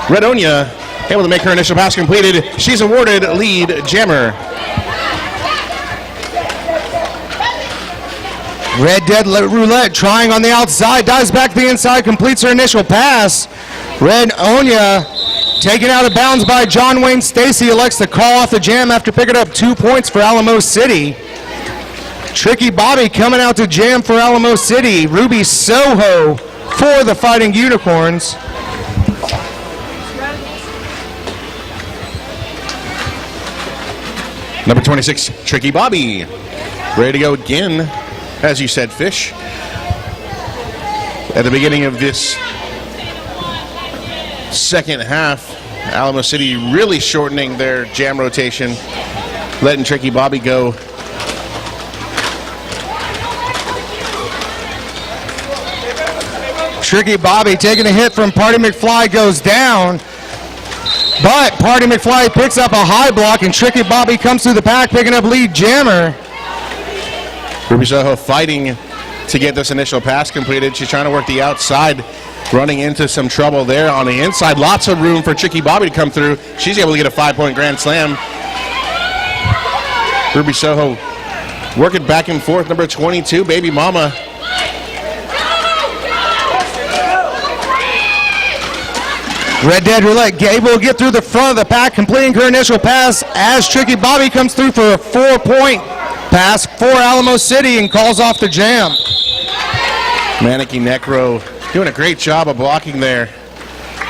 Red Onya able to make her initial pass completed. She's awarded lead jammer. Red Dead Roulette trying on the outside, dives back to the inside, completes her initial pass. Red Onya taken out of bounds by John Wayne Stacy, elects to call off the jam after picking up 2 points for Alamo City. Tricky Bobby coming out to jam for Alamo City. Ruby Soho for the Fighting Unicorns. Number 26, Tricky Bobby. Ready to go again, as you said, Fish. At the beginning of this second half, Alamo City really shortening their jam rotation, letting Tricky Bobby go. Tricky Bobby taking a hit from Party McFly, goes down. But Party McFly picks up a high block, and Tricky Bobby comes through the pack, picking up lead jammer. Ruby Soho fighting to get this initial pass completed. She's trying to work the outside, running into some trouble there on the inside. Lots of room for Tricky Bobby to come through. She's able to get a 5-point grand slam. Ruby Soho working back and forth. Number 22, Baby Mama. Red Dead Roulette able to get through the front of the pack, completing her initial pass as Tricky Bobby comes through for a 4-point pass for Alamo City and calls off the jam. Maneki Necro doing a great job of blocking there.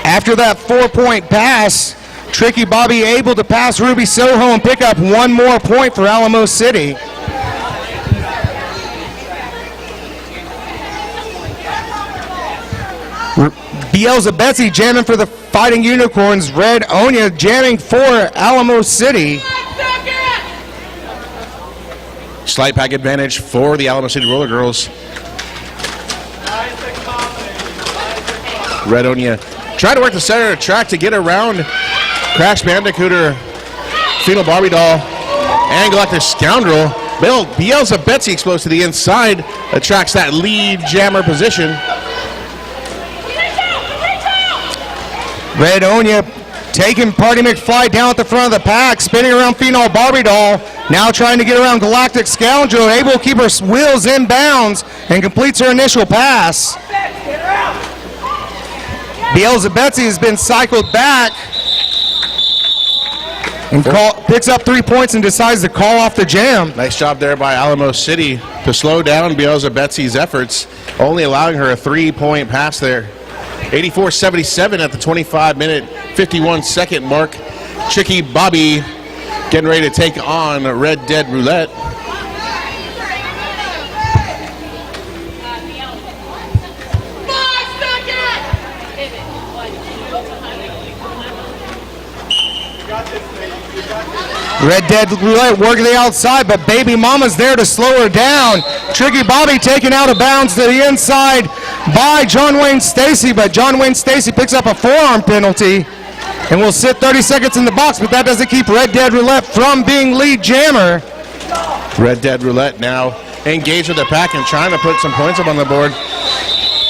After that 4-point pass, Tricky Bobby able to pass Ruby Soho and pick up 1 more point for Alamo City. Bielsa Betsy jamming for the Fighting Unicorns. Red Onya jamming for Alamo City. Slight pack advantage for the Alamo City Roller Girls. Red Onya trying to work the center of the track to get around Crash Bandicooter, Phenol Barbie Doll, and Galactic Scoundrel. Bielsa Betsy explodes to the inside, attracts that lead jammer position. Red Onya taking Party McFly down at the front of the pack, spinning around Phenol Barbie Doll, now trying to get around Galactic Scoundrel, able to keep her wheels in bounds and completes her initial pass. Bielsa Betsy has been cycled back and picks up 3 points and decides to call off the jam. Nice job there by Alamo City to slow down Bielsa Betsy's efforts, only allowing her a 3-point pass there. 84-77 at the 25-minute, 51-second mark. Tricky Bobby getting ready to take on Red Dead Roulette. Red Dead Roulette working the outside, but Baby Mama's there to slow her down. Tricky Bobby taken out of bounds to the inside by John Wayne Stacy, but John Wayne Stacy picks up a forearm penalty and will sit 30 seconds in the box, but that doesn't keep Red Dead Roulette from being lead jammer. Red Dead Roulette now engaged with the pack and trying to put some points up on the board.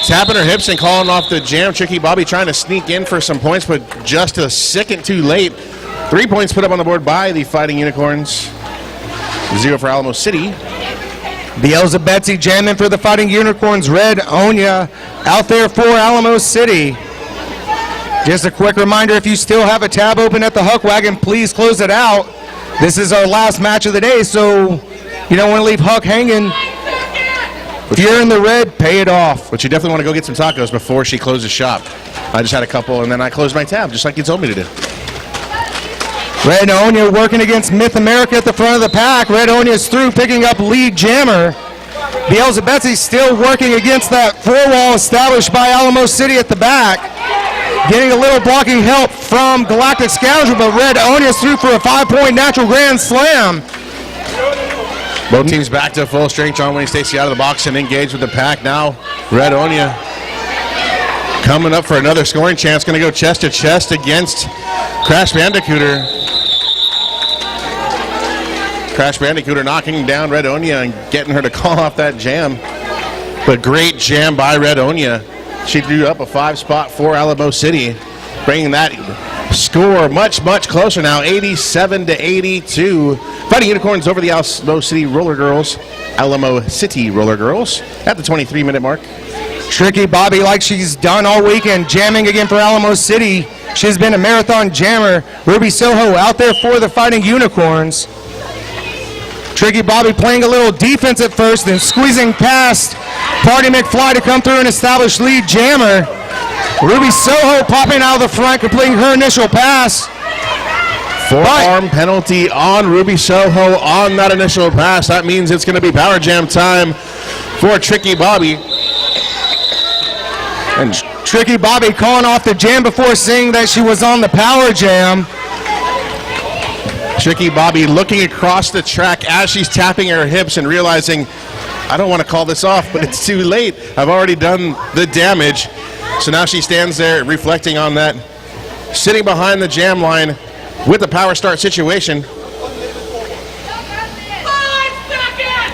Tapping her hips and calling off the jam. Tricky Bobby trying to sneak in for some points, but just a second too late. 3 points put up on the board by the Fighting Unicorns. 0 for Alamo City. Beelzebetsy jamming for the Fighting Unicorns. Red Onya out there for Alamo City. Just a quick reminder, if you still have a tab open at the Huck Wagon, please close it out. This is our last match of the day, so you don't want to leave Huck hanging. If you're in the red, pay it off. But you definitely want to go get some tacos before she closes shop. I just had a couple, and then I closed my tab, just like you told me to do. Red Onya working against Myth America at the front of the pack. Red Onya's through, picking up lead jammer. Beelzebetsy still working against that four-wall established by Alamo City at the back. Getting a little blocking help from Galactic Scoundrel, but Red Onya's through for a 5-point natural grand slam. Both teams back to full strength. John Wayne Stacy out of the box and engaged with the pack. Now Red Onya coming up for another scoring chance. Going to go chest to chest against Crash Bandicooter. Crash Bandicooter knocking down Red Onya and getting her to call off that jam. But great jam by Red Onya. She drew up a 5-spot for Alamo City, bringing that score much, much closer now, 87-82. Fighting Unicorns over the Alamo City Roller Girls at the 23-minute mark. Tricky Bobby, like she's done all weekend, jamming again for Alamo City. She's been a marathon jammer. Ruby Soho out there for the Fighting Unicorns. Tricky Bobby playing a little defense at first, then squeezing past Party McFly to come through and establish lead jammer. Ruby Soho popping out of the front, completing her initial pass. Forearm penalty on Ruby Soho on that initial pass. That means it's going to be power jam time for Tricky Bobby. And Tricky Bobby calling off the jam before saying that she was on the power jam. Tricky Bobby looking across the track as she's tapping her hips and realizing, I don't want to call this off, but it's too late. I've already done the damage. So now she stands there reflecting on that, sitting behind the jam line with the power start situation. 5 seconds!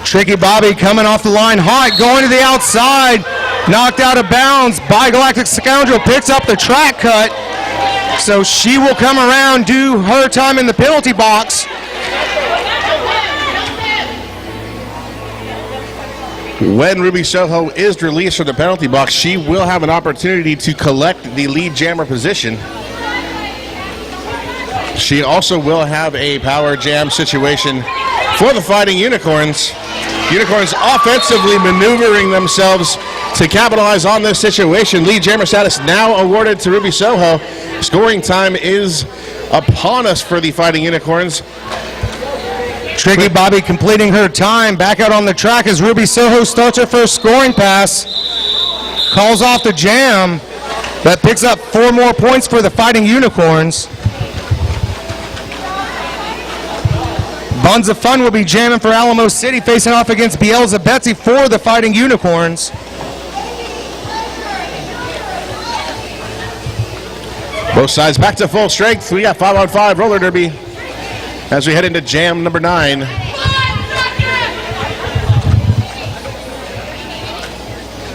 Tricky Bobby coming off the line hot, going to the outside, knocked out of bounds by Galactic Scoundrel, picks up the track cut. So she will come around, do her time in the penalty box. When Ruby Soho is released from the penalty box, she will have an opportunity to collect the lead jammer position. She also will have a power jam situation for the Fighting Unicorns. Unicorns offensively maneuvering themselves to capitalize on this situation. Lead jammer status now awarded to Ruby Soho. Scoring time is upon us for the Fighting Unicorns. Tricky Bobby completing her time back out on the track as Ruby Soho starts her first scoring pass. Calls off the jam, but picks up 4 more points for the Fighting Unicorns. Buns of Fun will be jamming for Alamo City, facing off against Beelzebetsy for the Fighting Unicorns. Both sides back to full strength. We got 5-on-5 roller derby as we head into jam number 9. 5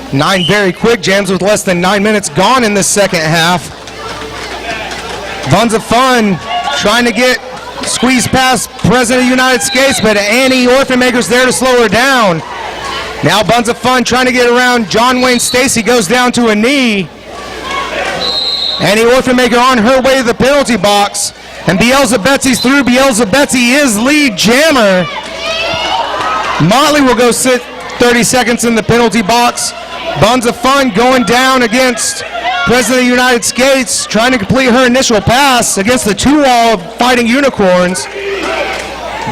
seconds! 9 very quick jams with less than 9 minutes gone in the second half. Buns of Fun trying to get squeezed past President of the United States, but Annie Orphanmaker's there to slow her down. Now Buns of Fun trying to get around John Wayne Stacy, goes down to a knee. Annie Orphanmaker on her way to the penalty box. And Beelzebetsy's through. Beelzebetsy is lead jammer. Motley will go sit 30 seconds in the penalty box. Buns of Fun going down against President of the United States, trying to complete her initial pass against the 2-wall of Fighting Unicorns.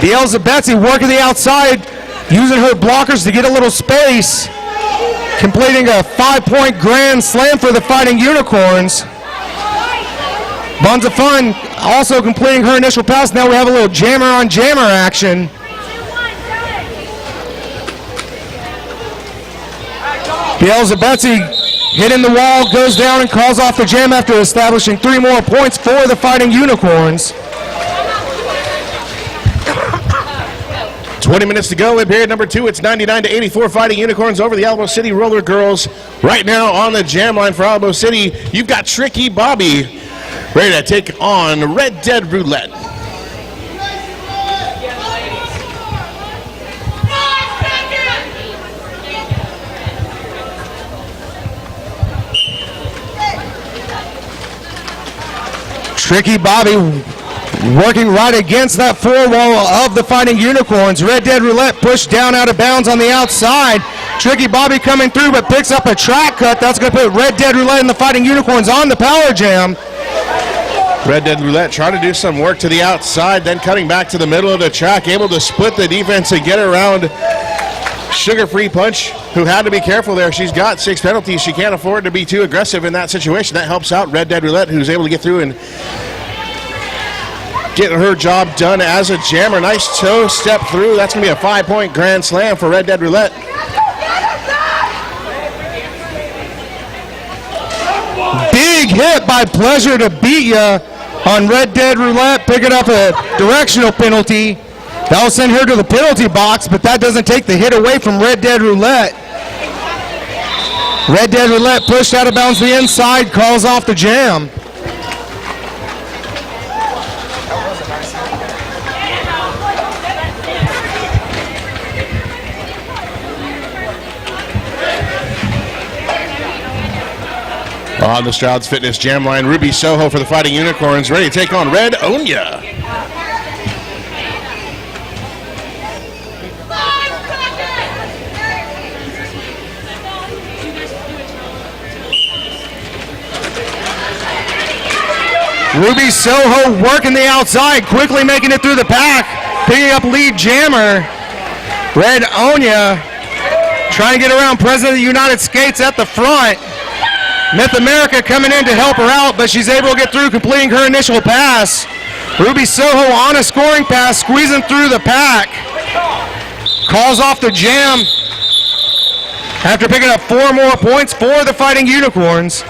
Beelzebetsy working the outside, using her blockers to get a little space. completing a 5-point grand slam for the Fighting Unicorns. Buns of Fun also completing her initial pass. Now we have a little jammer on jammer action. Betsy hitting the wall, goes down and calls off the jam after establishing 3 more points for the Fighting Unicorns. 20 minutes to go in period number 2. It's 99-84 Fighting Unicorns over the Alamo City Roller Girls. Right now on the jam line for Alamo City, you've got Tricky Bobby ready to take on Red Dead Roulette. Tricky Bobby working right against that 4 wall of the Fighting Unicorns. Red Dead Roulette pushed down out of bounds on the outside. Tricky Bobby coming through but picks up a track cut. That's going to put Red Dead Roulette and the Fighting Unicorns on the power jam. Red Dead Roulette trying to do some work to the outside, then cutting back to the middle of the track, able to split the defense and get around Sugar Free Punch, who had to be careful there. She's got 6 penalties. She can't afford to be too aggressive in that situation. That helps out Red Dead Roulette, who's able to get through and get her job done as a jammer. Nice toe step through. That's going to be a 5-point grand slam for Red Dead Roulette. Big hit by Pleasure to Beat Ya on Red Dead Roulette, picking up a directional penalty. That will send her to the penalty box, but that doesn't take the hit away from Red Dead Roulette. Red Dead Roulette pushed out of bounds the inside, calls off the jam. On the Strouds Fitness jam line, Ruby Soho for the Fighting Unicorns, ready to take on Red Onya. Ruby Soho working the outside, quickly making it through the pack, picking up lead jammer. Red Onya trying to get around President of the United States at the front. Myth America coming in to help her out, but she's able to get through, completing her initial pass. Ruby Soho on a scoring pass, squeezing through the pack. Calls off the jam after picking up 4 more points for the Fighting Unicorns.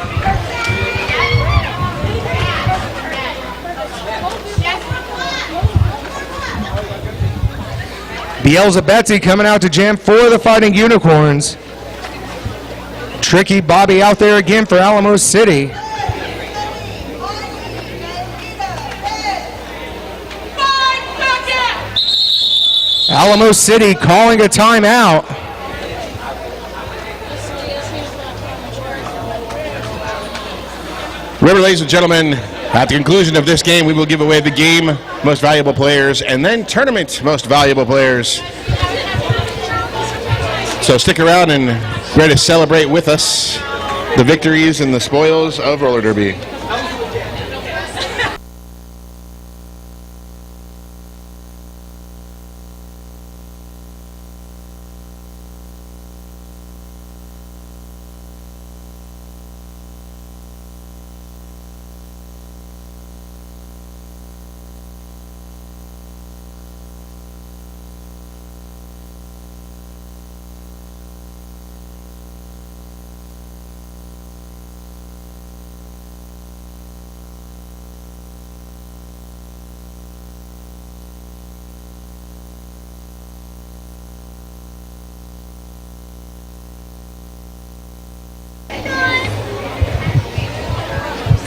Betsy coming out to jam for the Fighting Unicorns. Tricky Bobby out there again for Alamo City. Alamo City calling a timeout. Remember, ladies and gentlemen, at the conclusion of this game, we will give away the game most valuable players and then tournament most valuable players. So stick around and ready to celebrate with us the victories and the spoils of roller derby.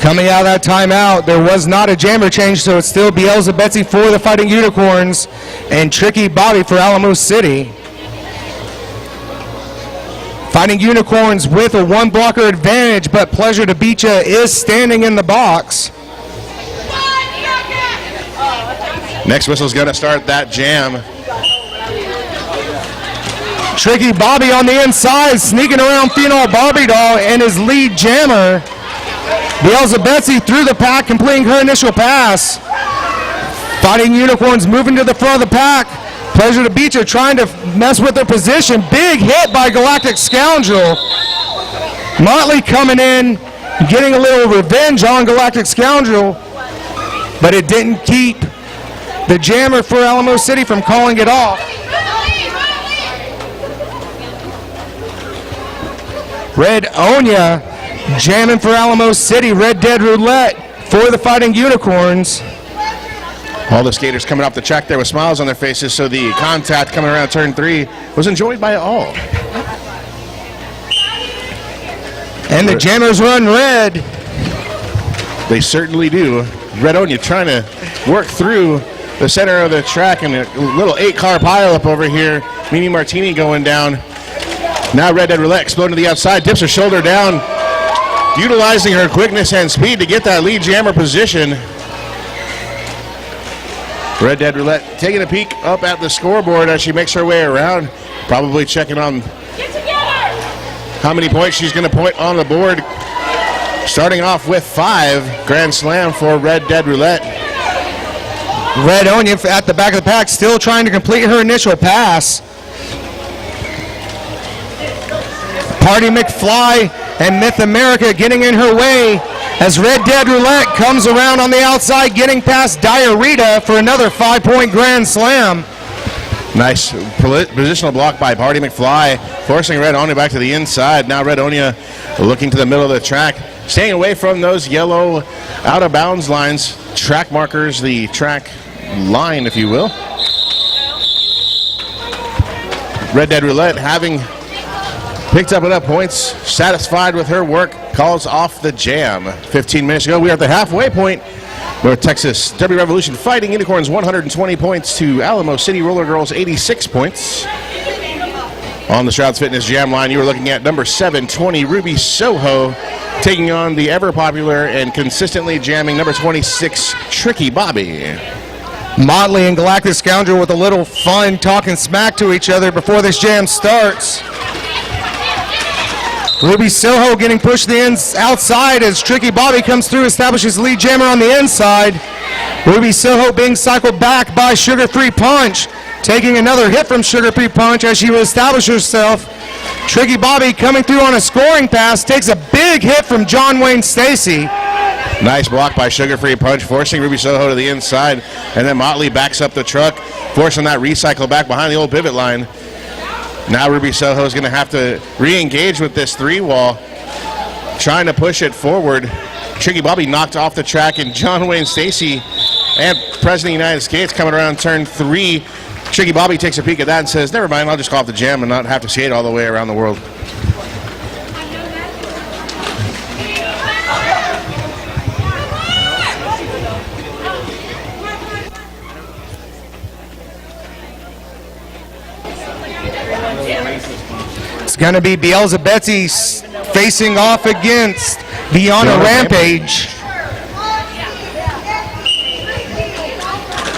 Coming out of that timeout, there was not a jammer change, so it's still Betsy for the Fighting Unicorns and Tricky Bobby for Alamo City. Fighting Unicorns with a 1 blocker advantage, but Pleasure to Beat Ya is standing in the box. Next whistle's going to start that jam. Tricky Bobby on the inside, sneaking around Phenol Barbie Doll and his lead jammer. Betsy through the pack, completing her initial pass. Fighting Unicorns moving to the front of the pack. Pleasure to beat you, trying to mess with their position. Big hit by Galactic Scoundrel. Motley coming in, getting a little revenge on Galactic Scoundrel, but it didn't keep the jammer for Alamo City from calling it off. Red Onya jamming for Alamo City. Red Dead Roulette for the Fighting Unicorns. All the skaters coming off the track there with smiles on their faces, so the contact coming around turn 3 was enjoyed by all. And the jammers run red. They certainly do. Red Onya trying to work through the center of the track, and a little 8-car pileup over here. Mini Martini going down. Now Red Dead Roulette exploding to the outside, dips her shoulder down, utilizing her quickness and speed to get that lead jammer position. Red Dead Roulette taking a peek up at the scoreboard as she makes her way around, probably checking on how many points she's going to point on the board. Starting off with 5, Grand Slam for Red Dead Roulette. Red Onya at the back of the pack, still trying to complete her initial pass. Party McFly and Myth America getting in her way as Red Dead Roulette comes around on the outside, getting past Diarrhea for another 5-point Grand Slam. Nice positional block by Party McFly, forcing Red Onya back to the inside. Now Red Onya looking to the middle of the track, staying away from those yellow out-of-bounds lines, track markers, the track line, if you will. Red Dead Roulette having picked up enough points, satisfied with her work, calls off the jam. 15 minutes ago, we are at the halfway point. North Texas Derby Revolution Fighting Unicorns 120 points to Alamo City Roller Girls 86 points. On the Shrouds Fitness Jam line, you were looking at number 720 Ruby Soho taking on the ever popular and consistently jamming number 26 Tricky Bobby. Motley and Galactic Scoundrel with a little fun talking smack to each other before this jam starts. Ruby Soho getting pushed to the outside as Tricky Bobby comes through, establishes lead jammer on the inside. Ruby Soho being cycled back by Sugar Free Punch, taking another hit from Sugar Free Punch as she will establish herself. Tricky Bobby coming through on a scoring pass, takes a big hit from John Wayne Stacy. Nice block by Sugar Free Punch, forcing Ruby Soho to the inside, and then Motley backs up the truck, forcing that recycle back behind the old pivot line. Now Ruby Soho is going to have to re-engage with this 3-wall, trying to push it forward. Tricky Bobby knocked off the track, and John Wayne Stacy and President of the United States coming around turn 3. Tricky Bobby takes a peek at that and says, never mind, I'll just call off the jam and not have to skate all the way around the world. It's going to be Beelzebetsy facing off against Beyond Rampage.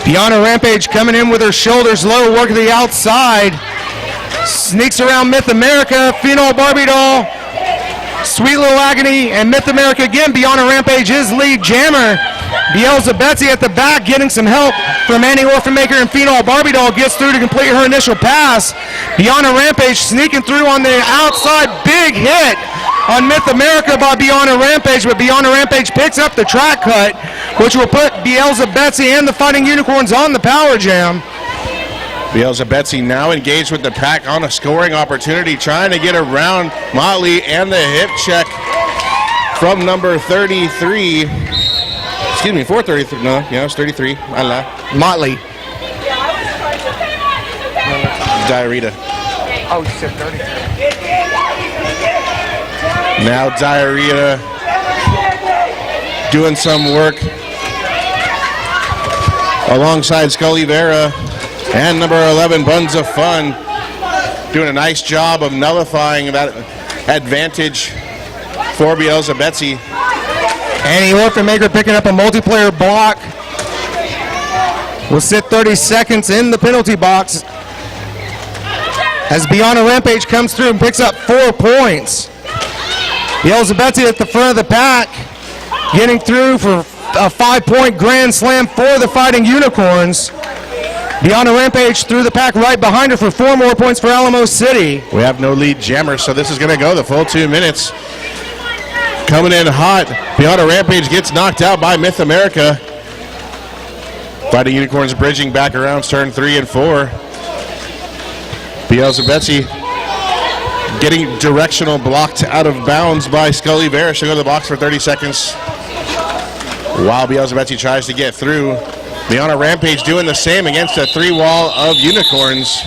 Beyond Rampage coming in with her shoulders low, working the outside. Sneaks around Myth America, Phenol Barbie Doll, Sweet Little Agony, and Myth America again. Beyond Rampage is lead jammer. Beelzebetsy at the back getting some help from Annie Orphanmaker, and Phenol Barbie Doll gets through to complete her initial pass. Beyond Rampage sneaking through on the outside. Big hit on Myth America by Beyond Rampage, but Beyond Rampage picks up the track cut, which will put Beelzebetsy and the Fighting Unicorns on the power jam. Beelzebetsy now engaged with the pack on a scoring opportunity, trying to get around Motley, and the hip check from number 33. Excuse me, 433. No, yeah, it's 33. I lie. Motley. Diarrhea. Oh, you said 30. Now Diarrhea doing some work alongside Scully Vera and number 11 Buns of Fun, doing a nice job of nullifying that advantage for Beelzebetsy. Annie Orphanmaker picking up a multiplayer block. Will sit 30 seconds in the penalty box as Beyond Rampage comes through and picks up 4 points. Beelzebetsy at the front of the pack, getting through for a 5-point Grand Slam for the Fighting Unicorns. Bianca Rampage through the pack right behind her for 4 more points for Alamo City. We have no lead jammer, so this is going to go the full 2 minutes. Coming in hot, Bianca Rampage gets knocked out by Myth America. Fighting Unicorns bridging back around turn 3 and 4. Beelzebetsy getting directional blocked out of bounds by Scully Bear. She'll go to the box for 30 seconds. While Beelzebetsy tries to get through. Bianca Rampage doing the same against a 3-wall of Unicorns.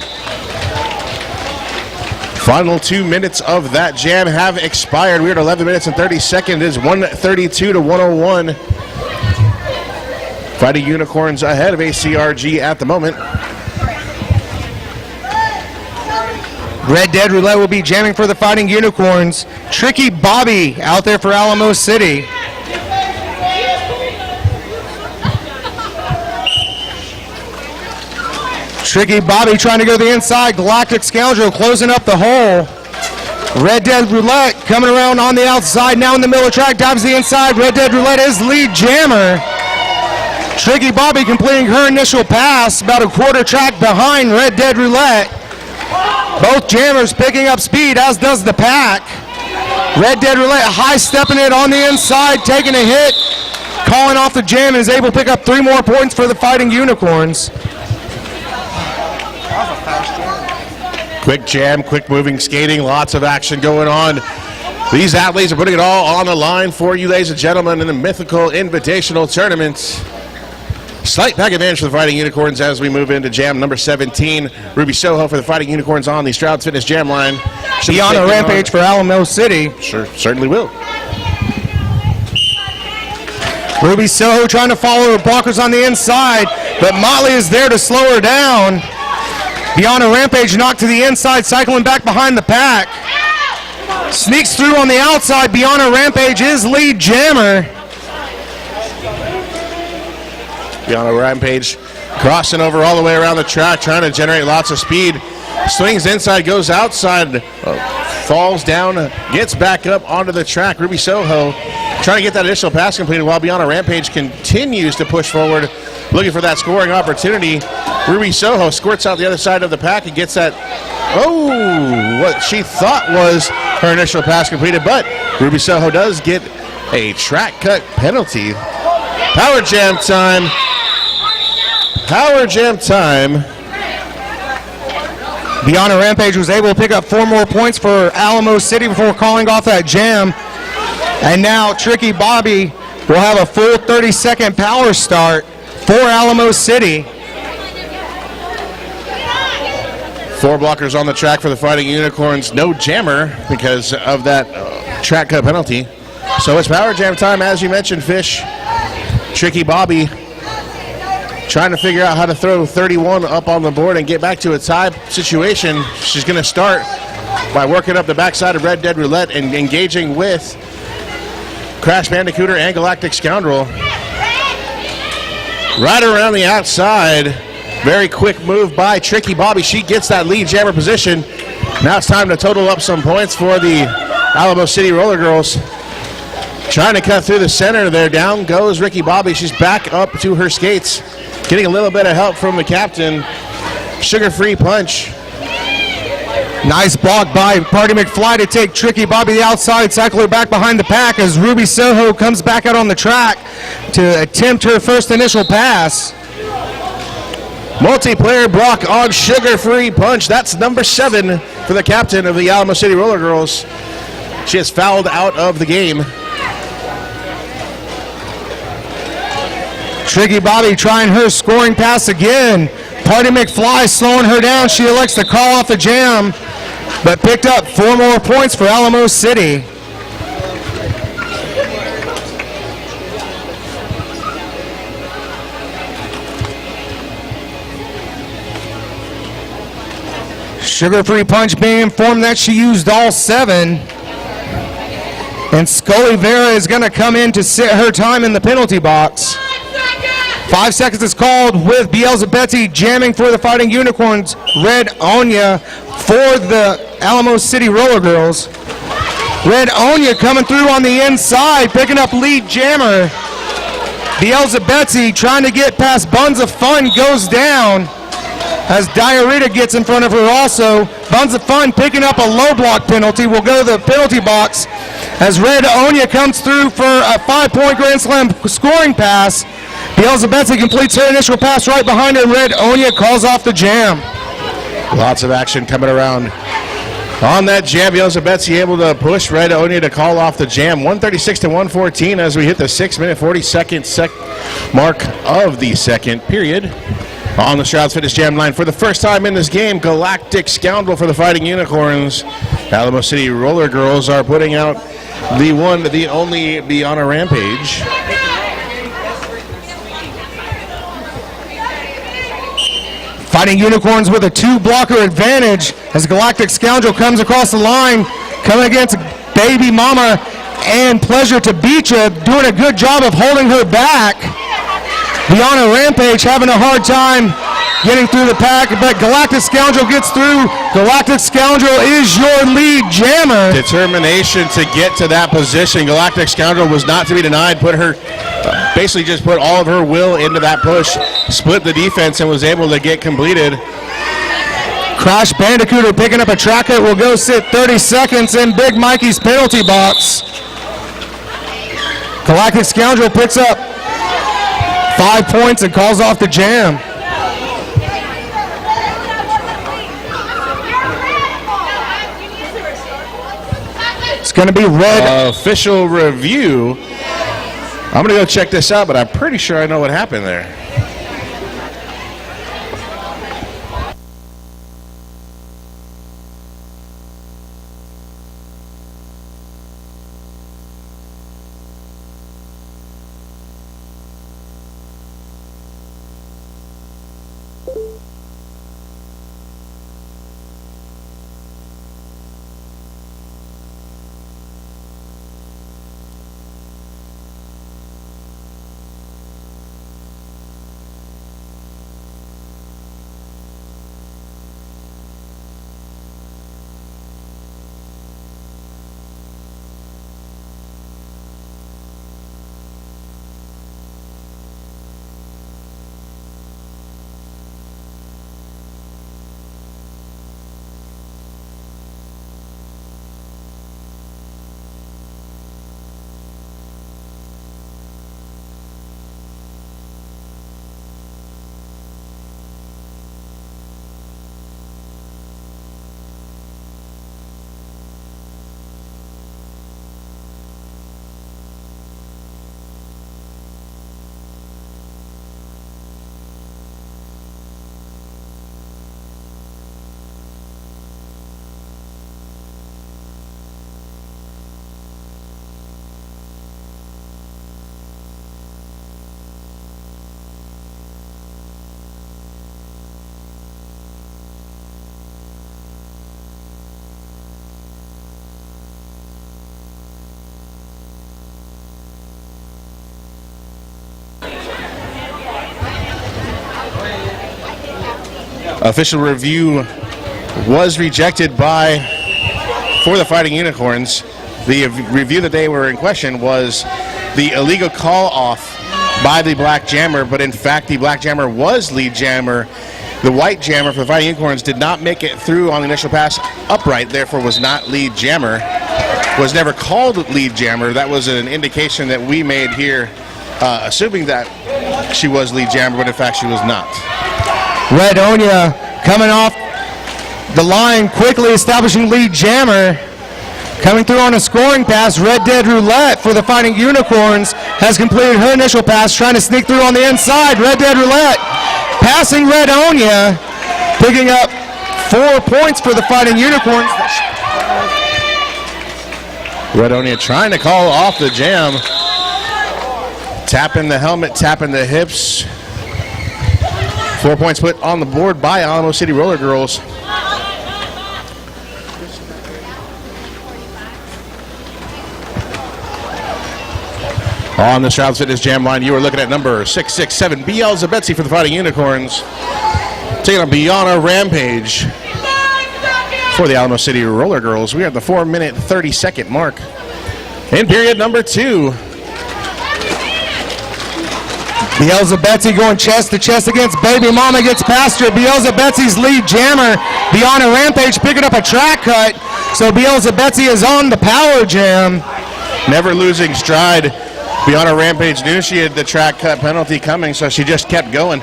Final 2 minutes of that jam have expired. We're at 11 minutes and 30 seconds. It is 132 to 101. Fighting Unicorns ahead of ACRG at the moment. Red Dead Roulette will be jamming for the Fighting Unicorns. Tricky Bobby out there for Alamo City. Tricky Bobby trying to go to the inside. Galactic Scoundrel closing up the hole. Red Dead Roulette coming around on the outside. Now in the middle of the track. Dives the inside. Red Dead Roulette is lead jammer. Tricky Bobby completing her initial pass. About a quarter track behind Red Dead Roulette. Both jammers picking up speed, as does the pack. Red Dead Roulette high stepping it on the inside. Taking a hit. Calling off the jam and is able to pick up 3 more points for the Fighting Unicorns. Quick jam, quick moving skating, lots of action going on. These athletes are putting it all on the line for you, ladies and gentlemen, in the Mythical Invitational Tournament. Slight pack advantage for the Fighting Unicorns as we move into jam number 17. Ruby Soho for the Fighting Unicorns on the Stroud Fitness Jam line. Bianca Rampage for Alamo City. Sure, certainly will. Ruby Soho trying to follow her blockers on the inside, but Motley is there to slow her down. Bianca Rampage knocked to the inside, cycling back behind the pack. Sneaks through on the outside. Bianca Rampage is lead jammer. Bianca Rampage crossing over all the way around the track, trying to generate lots of speed. Swings inside, goes outside, falls down, gets back up onto the track. Ruby Soho trying to get that initial pass completed while Bianca Rampage continues to push forward, looking for that scoring opportunity. Ruby Soho squirts out the other side of the pack and gets that, what she thought was her initial pass completed, but Ruby Soho does get a track cut penalty. Power jam time. Power jam time. Bianca Rampage was able to pick up 4 more points for Alamo City before calling off that jam. And now Tricky Bobby will have a full 30-second power start for Alamo City. 4 blockers on the track for the Fighting Unicorns. No jammer because of that track cut penalty. So it's power jam time, as you mentioned, Fish. Tricky Bobby trying to figure out how to throw 31 up on the board and get back to a tie situation. She's going to start by working up the backside of Red Dead Roulette and engaging with Crash Bandicooter and Galactic Scoundrel. Right around the outside. Very quick move by Tricky Bobby. She gets that lead jammer position. Now it's time to total up some points for the Alamo City Roller Girls. Trying to cut through the center there. Down goes Ricky Bobby. She's back up to her skates. Getting a little bit of help from the captain. Sugar-free punch. Nice block by Party McFly to take Tricky Bobby the outside, cycle her back behind the pack as Ruby Soho comes back out on the track to attempt her first initial pass. Multiplayer block on Sugar-free punch. That's number 7 for the captain of the Alamo City Roller Girls. She is fouled out of the game. Tricky Bobby trying her scoring pass again. Party McFly slowing her down. She elects to call off the jam, but picked up 4 more points for Alamo City. Sugar-free punch being informed that she used all 7. And Scully Vera is going to come in to sit her time in the penalty box. 5 seconds is called with Beelzebetsy jamming for the Fighting Unicorns. Red Onya for the Alamo City Roller Girls. Red Onya coming through on the inside, picking up lead jammer. Beelzebetsy trying to get past Buns of Fun, goes down. as Diarrhea gets in front of her also. Buns of Fun picking up a low block penalty will go to the penalty box as Red Onya comes through for a 5-point Grand Slam scoring pass. Beelzebubetsy completes her initial pass right behind her. Red Onya calls off the jam. Lots of action coming around on that jam. Beelzebubetsy able to push Red Onya to call off the jam. 136 to 114 as we hit the 6-minute 40-second mark of the second period. On the Shrouds Fitness Jam line for the first time in this game, Galactic Scoundrel for the Fighting Unicorns. Alamo City Roller Girls are putting out the one, the only Biana Rampage. Fighting Unicorns with a 2-blocker advantage as Galactic Scoundrel comes across the line, coming against Baby Mama and Pleasure to Beat Ya, doing a good job of holding her back. Biana Rampage having a hard time getting through the pack, but Galactic Scoundrel gets through. Galactic Scoundrel is your lead jammer. Determination to get to that position. Galactic Scoundrel was not to be denied. Basically just put all of her will into that push, split the defense, and was able to get completed. Crash Bandicoot picking up a tracker will go sit 30 seconds in Big Mikey's penalty box. Galactic Scoundrel picks up 5 points and calls off the jam. It's going to be red. Official review. I'm going to go check this out, but I'm pretty sure I know what happened there. Official review was rejected for the Fighting Unicorns. The review that they were in question was the illegal call off by the Black Jammer, but in fact the Black Jammer was lead jammer. The White Jammer for the Fighting Unicorns did not make it through on the initial pass upright, therefore was not lead jammer. Was never called lead jammer. That was an indication that we made here, assuming that she was lead jammer, but in fact she was not. Red Onya coming off the line, quickly establishing lead jammer. Coming through on a scoring pass, Red Dead Roulette for the Fighting Unicorns has completed her initial pass, trying to sneak through on the inside. Red Dead Roulette passing Red Onya, picking up 4 points for the Fighting Unicorns. Red Onya trying to call off the jam. Tapping the helmet, tapping the hips. 4 points put on the board by Alamo City Roller Girls. On the Shrouds Fitness Jam line, you are looking at number 667, Beelzebubetsy for the Fighting Unicorns. Taking on Biana Rampage for the Alamo City Roller Girls. We are at the 4-minute 30-second mark in period number 2. Beelzebetsy going chest to chest against Baby Mama, gets past her. Beelzebetsy's lead jammer. Beyond a Rampage picking up a track cut. So Beelzebetsy is on the power jam. Never losing stride. Beyond a Rampage knew she had the track cut penalty coming, so she just kept going.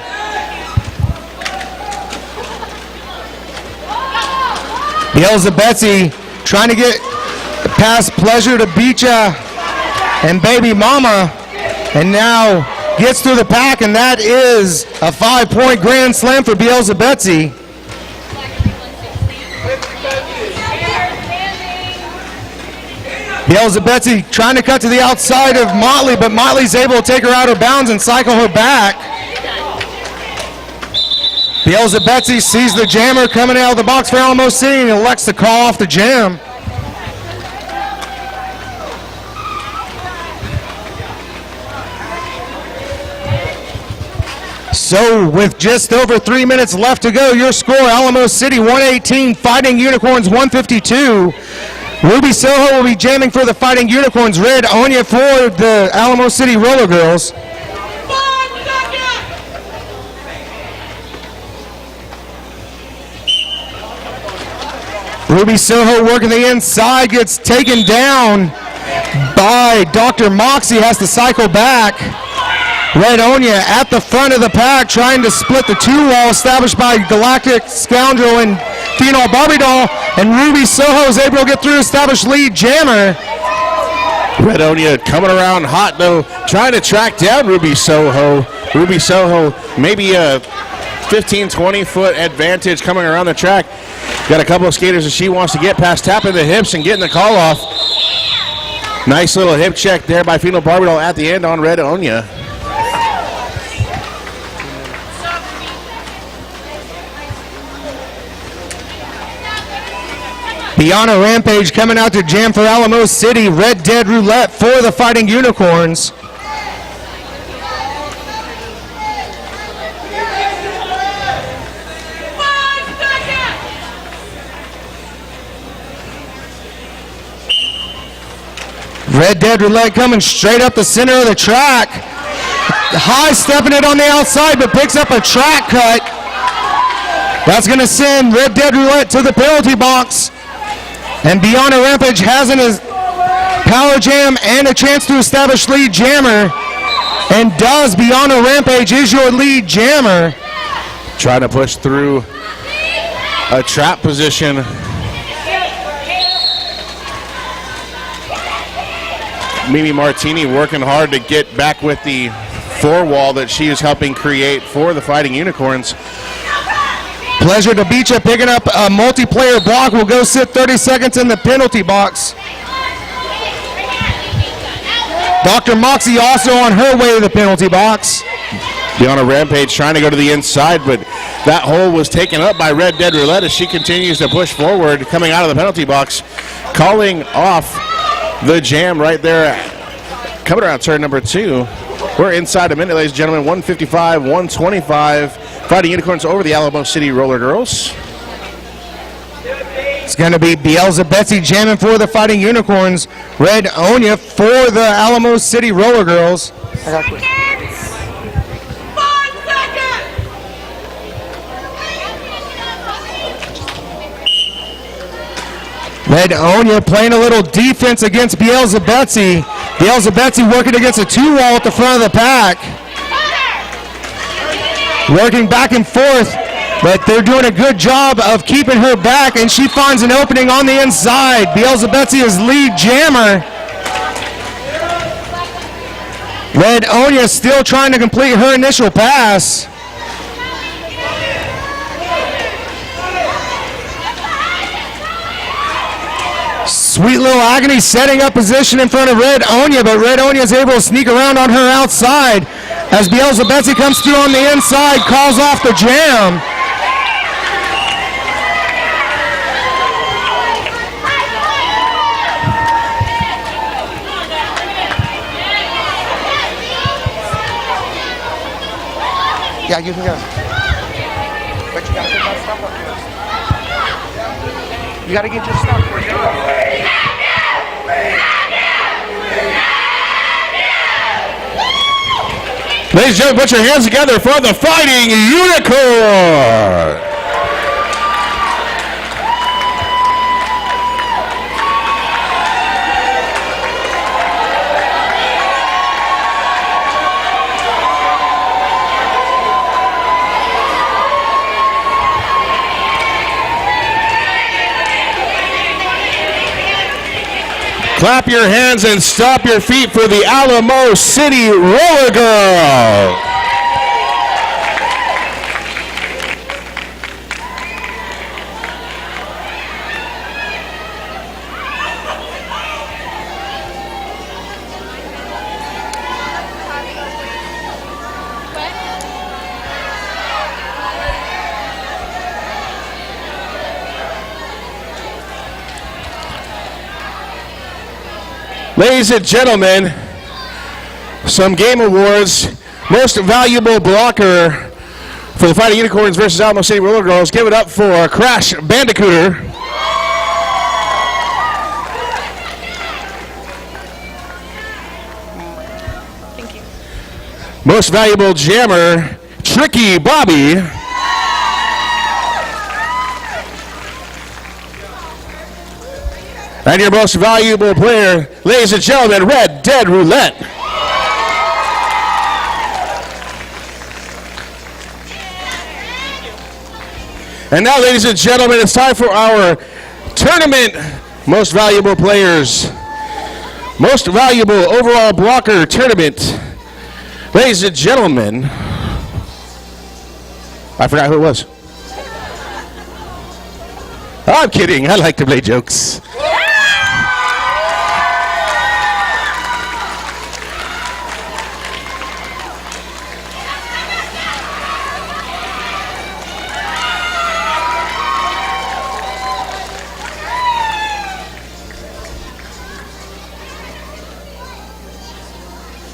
Beelzebetsy trying to get past Pleasure to Beecha and Baby Mama. And now gets through the pack, and that is a 5-point grand slam for Beelzebetsy. Beelzebetsy trying to cut to the outside of Motley, but Motley's able to take her out of bounds and cycle her back. Beelzebetsy sees the jammer coming out of the box for Alamo City and elects to call off the jam. So with just over 3 minutes left to go, your score, Alamo City 118, Fighting Unicorns 152. Ruby Soho will be jamming for the Fighting Unicorns. Red Onya for the Alamo City Roller Girls. 5 seconds! Ruby Soho working the inside, gets taken down by Dr. Moxie, has to cycle back. Red Onya at the front of the pack trying to split the two-wall established by Galactic Scoundrel and Phenol Barbie Doll, and Ruby Soho is able to get through established lead jammer. Red Onya coming around hot though, trying to track down Ruby Soho. Ruby Soho maybe a 15-20 foot advantage coming around the track. Got a couple of skaters that she wants to get past, tapping the hips and getting the call off. Nice little hip check there by Phenol Barbie Doll at the end on Red Onya. Beyond a Rampage coming out to jam for Alamo City. Red Dead Roulette for the Fighting Unicorns. 5 seconds! Red Dead Roulette coming straight up the center of the track. High stepping it on the outside, but picks up a track cut. That's going to send Red Dead Roulette to the penalty box. And Beyond a Rampage has a power jam and a chance to establish lead jammer. And does. Beyond a Rampage is your lead jammer. Trying to push through a trap position. Mimi Martini working hard to get back with the four wall that she is helping create for the Fighting Unicorns. Pleasure to Beecha picking up a multiplayer block. Will go sit 30 seconds in the penalty box. Dr. Moxie also on her way to the penalty box. Beyond a Rampage trying to go to the inside, but that hole was taken up by Red Dead Roulette as she continues to push forward, coming out of the penalty box, calling off the jam right there, coming around turn number 2. We're inside a minute, ladies and gentlemen. 155, 125. Fighting Unicorns over the Alamo City Roller Girls. It's going to be Beelzebetsy jamming for the Fighting Unicorns. Red Onya for the Alamo City Roller Girls. 5 seconds! Red Onya playing a little defense against Beelzebetsy. Beelzebetsy working against a two-wall at the front of the pack. Working back and forth, but they're doing a good job of keeping her back, and she finds an opening on the inside. Beelzebetsy is lead jammer. Red Onya still trying to complete her initial pass. Sweet Little Agony setting up position in front of Red Onya, but Red Onya is able to sneak around on her outside as Beelzebetsy comes through on the inside, calls off the jam. Yeah, you can go. But you gotta get that stuff up here. You gotta get your stuff. Ladies and gentlemen, put your hands together for the Fighting Unicorn. Clap your hands and stomp your feet for the Alamo City Roller Girl. Ladies and gentlemen, some game awards. Most valuable blocker for the Fighting Unicorns versus Alamo City Roller Girls. Give it up for Crash Bandicooter. Thank you. Most valuable jammer, Tricky Bobby. And your most valuable player, ladies and gentlemen, Red Dead Roulette. And now, ladies and gentlemen, it's time for our tournament most valuable players. Most valuable overall blocker tournament. Ladies and gentlemen, I forgot who it was. I'm kidding. I like to play jokes.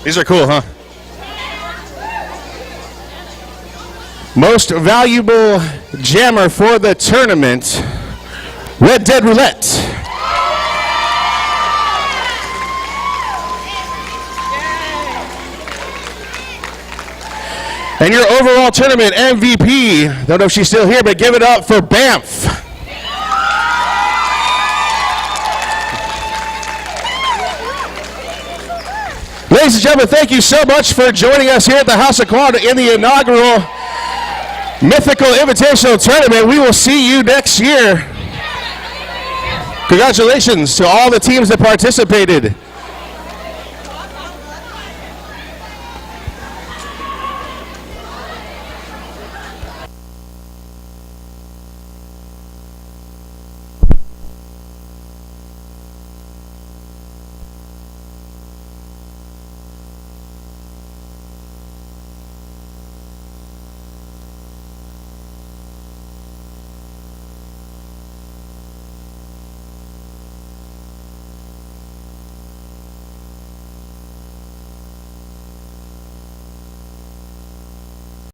These are cool, huh? Most valuable jammer for the tournament, Red Dead Roulette. And your overall tournament MVP, don't know if she's still here, but give it up for Banff. Ladies and gentlemen, thank you so much for joining us here at the House of Quad in the inaugural Mythical Invitational Tournament. We will see you next year. Congratulations to all the teams that participated.